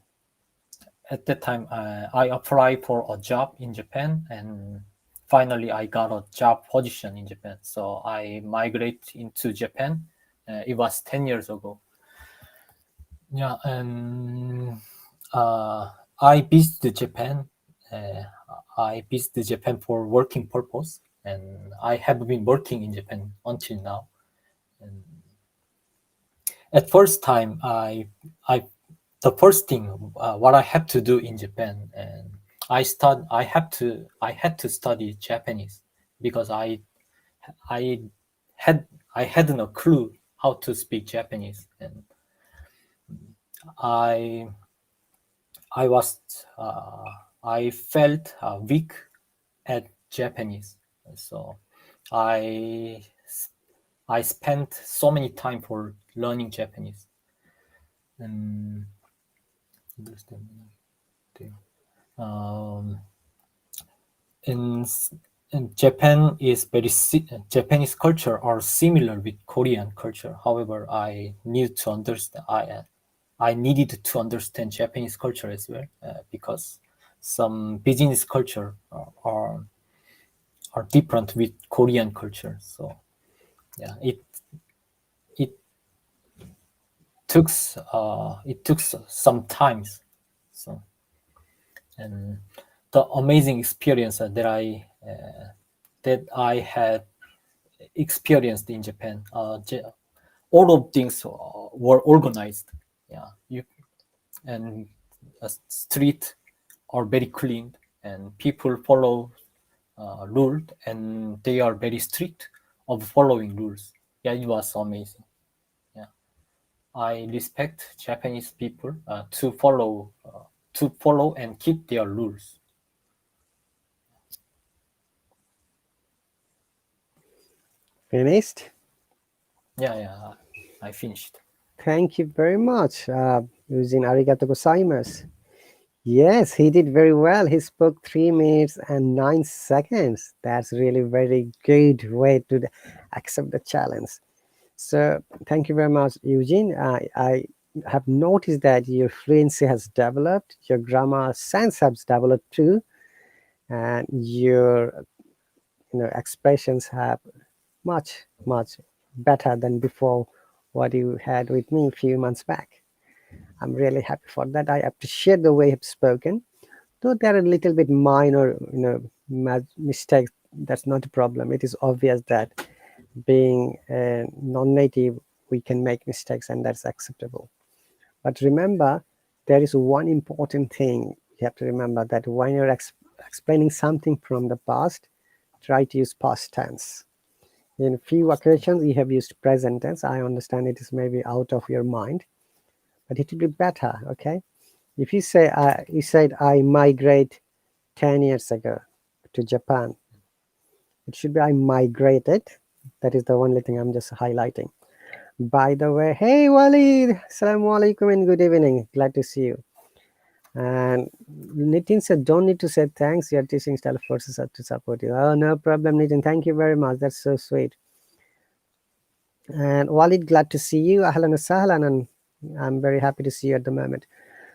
at that time I applied for a job in Japan, and finally I got a job position in Japan. So I migrated into Japan. It was 10 years ago. Yeah, and I visited Japan. Uh, I visited Japan for working purpose, and I have been working in Japan until now. And at first time, I the first thing what I had to do in Japan, and I had to study Japanese because I I had no clue how to speak Japanese, and I I was I felt weak at Japanese, so I I spent so many time for learning Japanese. And um, in in Japan is Japanese culture are similar with Korean culture. However, I needed to understand Japanese culture as well, because some business culture are different with Korean culture. So yeah, it took it took some times. So, and the amazing experience that I had experienced in Japan. All of things were organized. Yeah, you and a street are very clean, and people follow rules, and they are very strict of following rules. Yeah, it was amazing. Yeah, I respect Japanese people to follow and keep their rules. Finished? Yeah, I finished. Thank you very much, Eugene. Arigato gozaimasu. Yes, he did very well. He spoke 3 minutes and 9 seconds. That's really very good way to accept the challenge. So thank you very much, Eugene. I have noticed that your fluency has developed, your grammar sense has developed too, and your expressions have much better than before what you had with me a few months back. I'm really happy for that. I appreciate the way you've spoken. Though there are a little bit minor, mistakes, that's not a problem. It is obvious that being a non-native, we can make mistakes, and that's acceptable. But remember, there is one important thing you have to remember, that when you're explaining something from the past, try to use past tense. In a few occasions, you have used present tense. I understand it is maybe out of your mind, but it will be better. Okay, if you say you said I migrate 10 years ago to Japan, it should be I migrated. That is the only thing I'm just highlighting. By the way, hey Walid, assalamu alaikum and good evening. Glad to see you. And Nitin said, don't need to say thanks. Your teaching style forces us to support you. Oh, no problem, Nitin. Thank you very much. That's so sweet. And Walid, glad to see you. Ahlan wa sahlan, and I'm very happy to see you at the moment.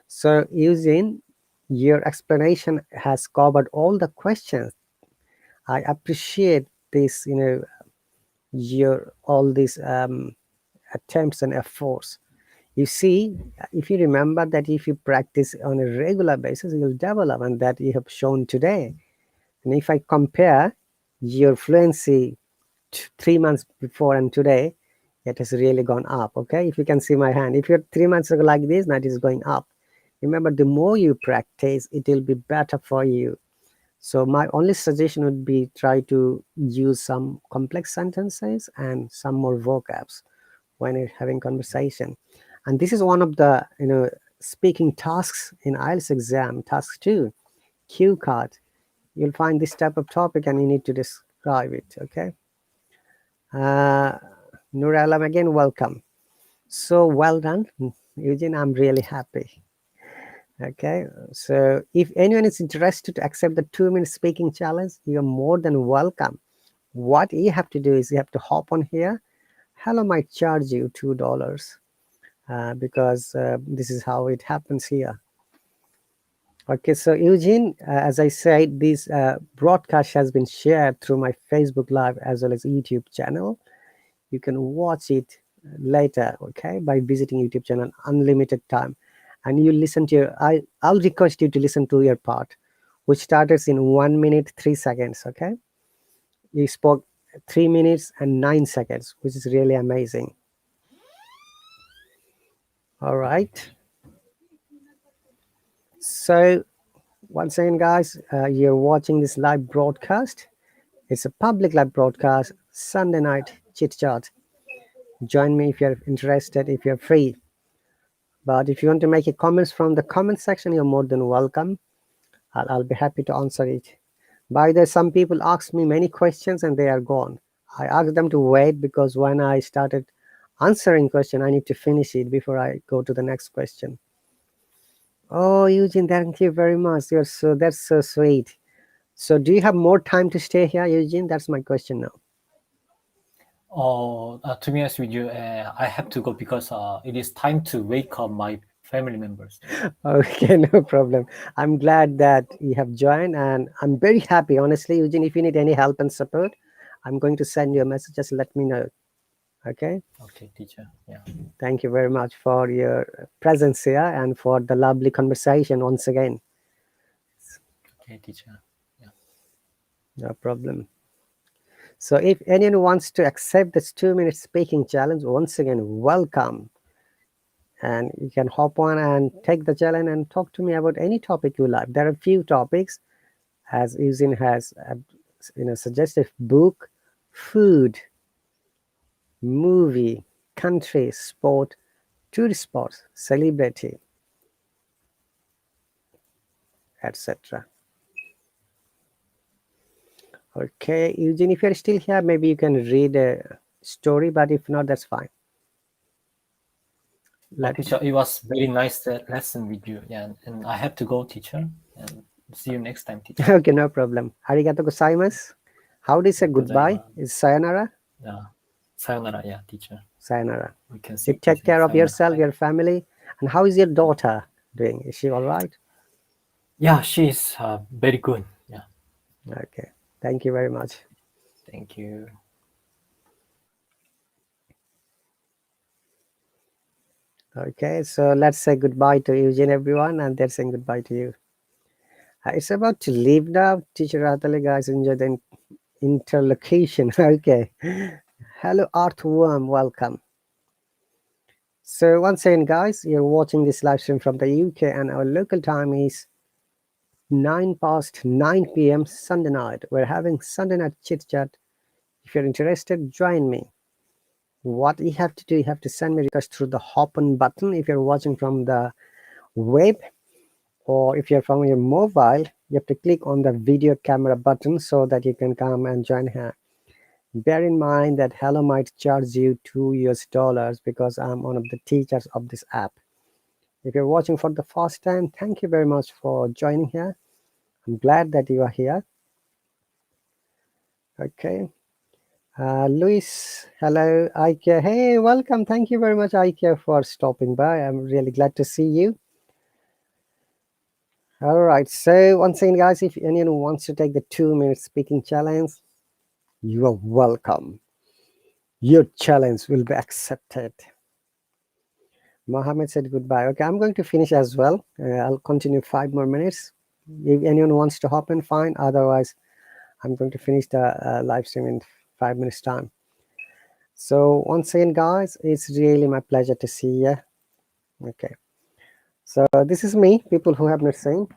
So, Eugene, your explanation has covered all the questions. I appreciate this, your all these attempts and efforts. You see, if you remember that if you practice on a regular basis, you'll develop, and that you have shown today. And if I compare your fluency 3 months before and today, it has really gone up. Okay, if you can see my hand, if you're 3 months ago like this, now it is going up. Remember, the more you practice, it will be better for you. So my only suggestion would be try to use some complex sentences and some more vocabs when you're having conversation. And this is one of the speaking tasks in IELTS exam, task 2, cue card. You'll find this type of topic and you need to describe it. Okay. Nur Alam, again, welcome. So well done, Eugene. I'm really happy. Okay, so if anyone is interested to accept the 2-minute speaking challenge, you're more than welcome. What you have to do is you have to hop on here. Hello might charge you $2 because this is how it happens here. Okay, so Eugene, as I said, this broadcast has been shared through my Facebook Live as well as YouTube channel. You can watch it later, okay, by visiting YouTube channel unlimited time. And you listen to your, I'll request you to listen to your part, which starts in 1 minute 3 seconds. Okay, you spoke 3 minutes and 9 seconds, which is really amazing. All right, so once again, guys, you're watching this live broadcast. It's a public live broadcast, Sunday night chit chat. Join me if you're interested, if you're free. But if you want to make a comments from the comment section, you're more than welcome. I'll be happy to answer it. By the way, some people ask me many questions and they are gone. I asked them to wait because when I started answering question, I need to finish it before I go to the next question. Oh, Eugene, thank you very much. That's so sweet. So do you have more time to stay here, Eugene? That's my question now. To be honest with you, I have to go because it is time to wake up my family members. Okay, no problem. I'm glad that you have joined and I'm very happy. Honestly, Eugene, if you need any help and support, I'm going to send you a message. Just let me know. Okay. Okay, teacher. Yeah. Thank you very much for your presence here and for the lovely conversation once again. Okay, teacher. Yeah. No problem. So if anyone wants to accept this 2-minute speaking challenge, once again, welcome. And you can hop on and take the challenge and talk to me about any topic you like. There are a few topics, as Eugene has suggested: book, food, movie, country, sport, tourist spots, celebrity, etc. Okay, Eugene, if you're still here, maybe you can read a story, but if not, that's fine. Teacher, it was very nice lesson with you. Yeah, and I have to go, teacher. And see you next time, teacher. Okay, no problem. Arigato gozaimasu. How do you say goodbye? Is sayonara? Yeah, sayonara. Yeah, teacher. Sayonara. We can see. You take care of sayonara. yourself, your family, and how is your daughter doing? Is she all right? Yeah, she's very good. Yeah. Okay. Thank you very much. Thank you. Okay, so let's say goodbye to Eugene, everyone, and they're saying goodbye to you. It's about to leave now. Teacher RahatAli, guys, enjoy the interlocution. Okay. Hello, Artworm. Welcome. So once again, guys, you're watching this live stream from the UK, and our local time is 9 p.m. Sunday night. We're having Sunday night chit chat. If you're interested, join me. What you have to do, you have to send me request through the hop on button if you're watching from the web, or if you're from your mobile, you have to click on the video camera button so that you can come and join here. Bear in mind that Hello might charge you $2 because I'm one of the teachers of this app. If you're watching for the first time, thank you very much for joining here. I'm glad that you are here. Okay. Luis, hello, Ike. Hey, welcome. Thank you very much, Ike, for stopping by. I'm really glad to see you. All right. So once again, guys, if anyone wants to take the 2-minute speaking challenge, you are welcome. Your challenge will be accepted. Mohammed said goodbye. Okay, I'm going to finish as well. I'll continue 5 more minutes. If anyone wants to hop in, fine. Otherwise, I'm going to finish the live stream in 5 minutes time. So once again, guys, it's really my pleasure to see you. Okay, so this is me, people who have not seen.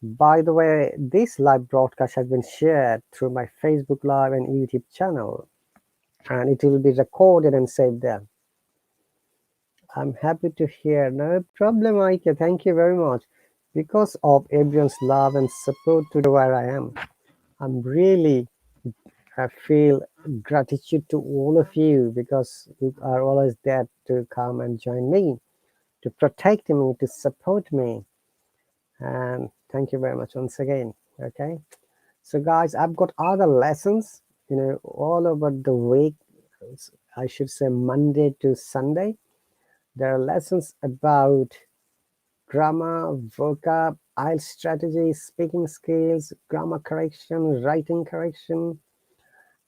By the way, this live broadcast has been shared through my Facebook Live and YouTube channel, and it will be recorded and saved there. I'm happy to hear. No problem, Ike. Thank you very much. Because of everyone's love and support to where I am. I'm really, I feel gratitude to all of you because you are always there to come and join me, to protect me, to support me. And thank you very much once again. Okay. So guys, I've got other lessons, all over the week. I should say Monday to Sunday. There are lessons about grammar, vocab, IELTS strategies, speaking skills, grammar correction, writing correction,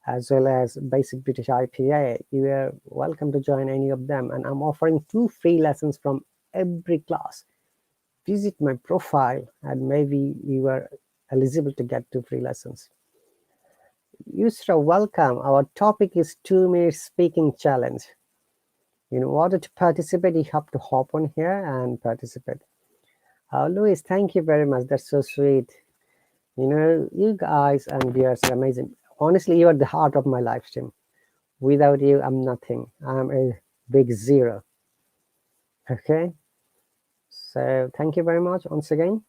as well as basic British IPA. You are welcome to join any of them. And I'm offering 2 free lessons from every class. Visit my profile and maybe you are eligible to get 2 free lessons. Yusra, welcome. Our topic is 2-minute speaking challenge. In order to participate, you have to hop on here and participate. Louis, thank you very much. That's so sweet. You guys and viewers are amazing. Honestly, you are the heart of my live stream. Without you, I'm nothing. I'm a big zero. Okay. So thank you very much once again.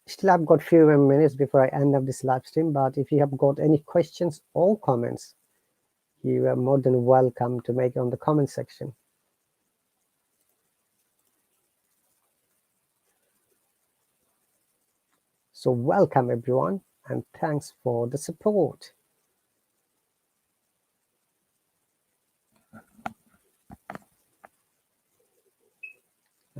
Still, I've got few more minutes before I end up this live stream. But if you have got any questions or comments, you are more than welcome to make it on the comment section. So welcome everyone and thanks for the support.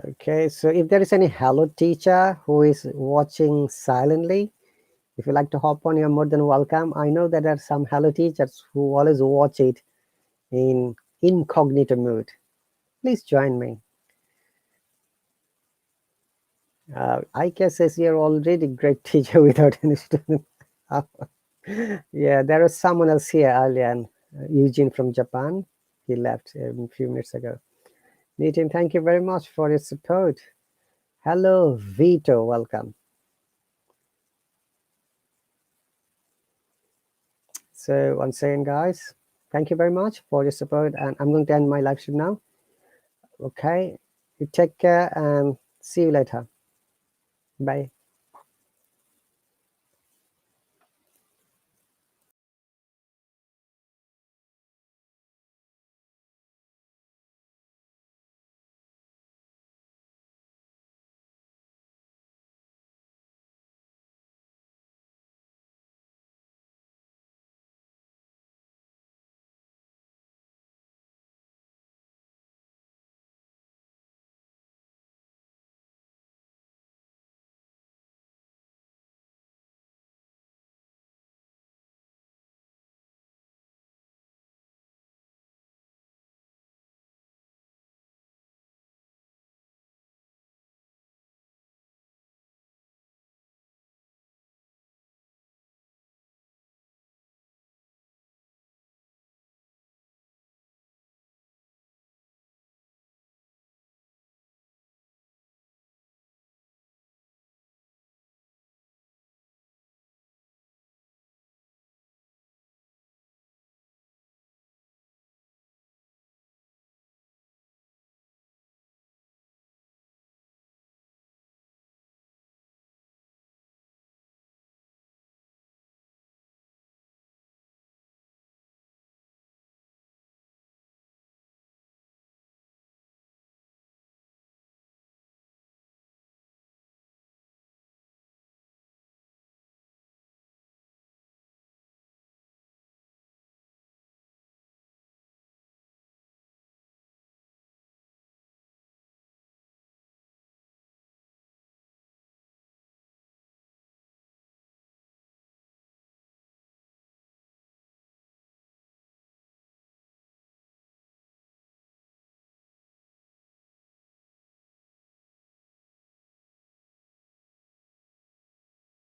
Okay, so if there is any Hello teacher who is watching silently, if you like to hop on, you're more than welcome. I know that there are some Hello teachers who always watch it in incognito mode. Please join me. I guess as you're already great teacher without any student. Yeah, there was someone else here earlier, and Eugene from Japan. He left a few minutes ago. Nitin, thank you very much for your support. Hello, Vito, welcome. So once again, guys, thank you very much for your support, and I'm going to end my live stream now. Okay, you take care and see you later. Bye.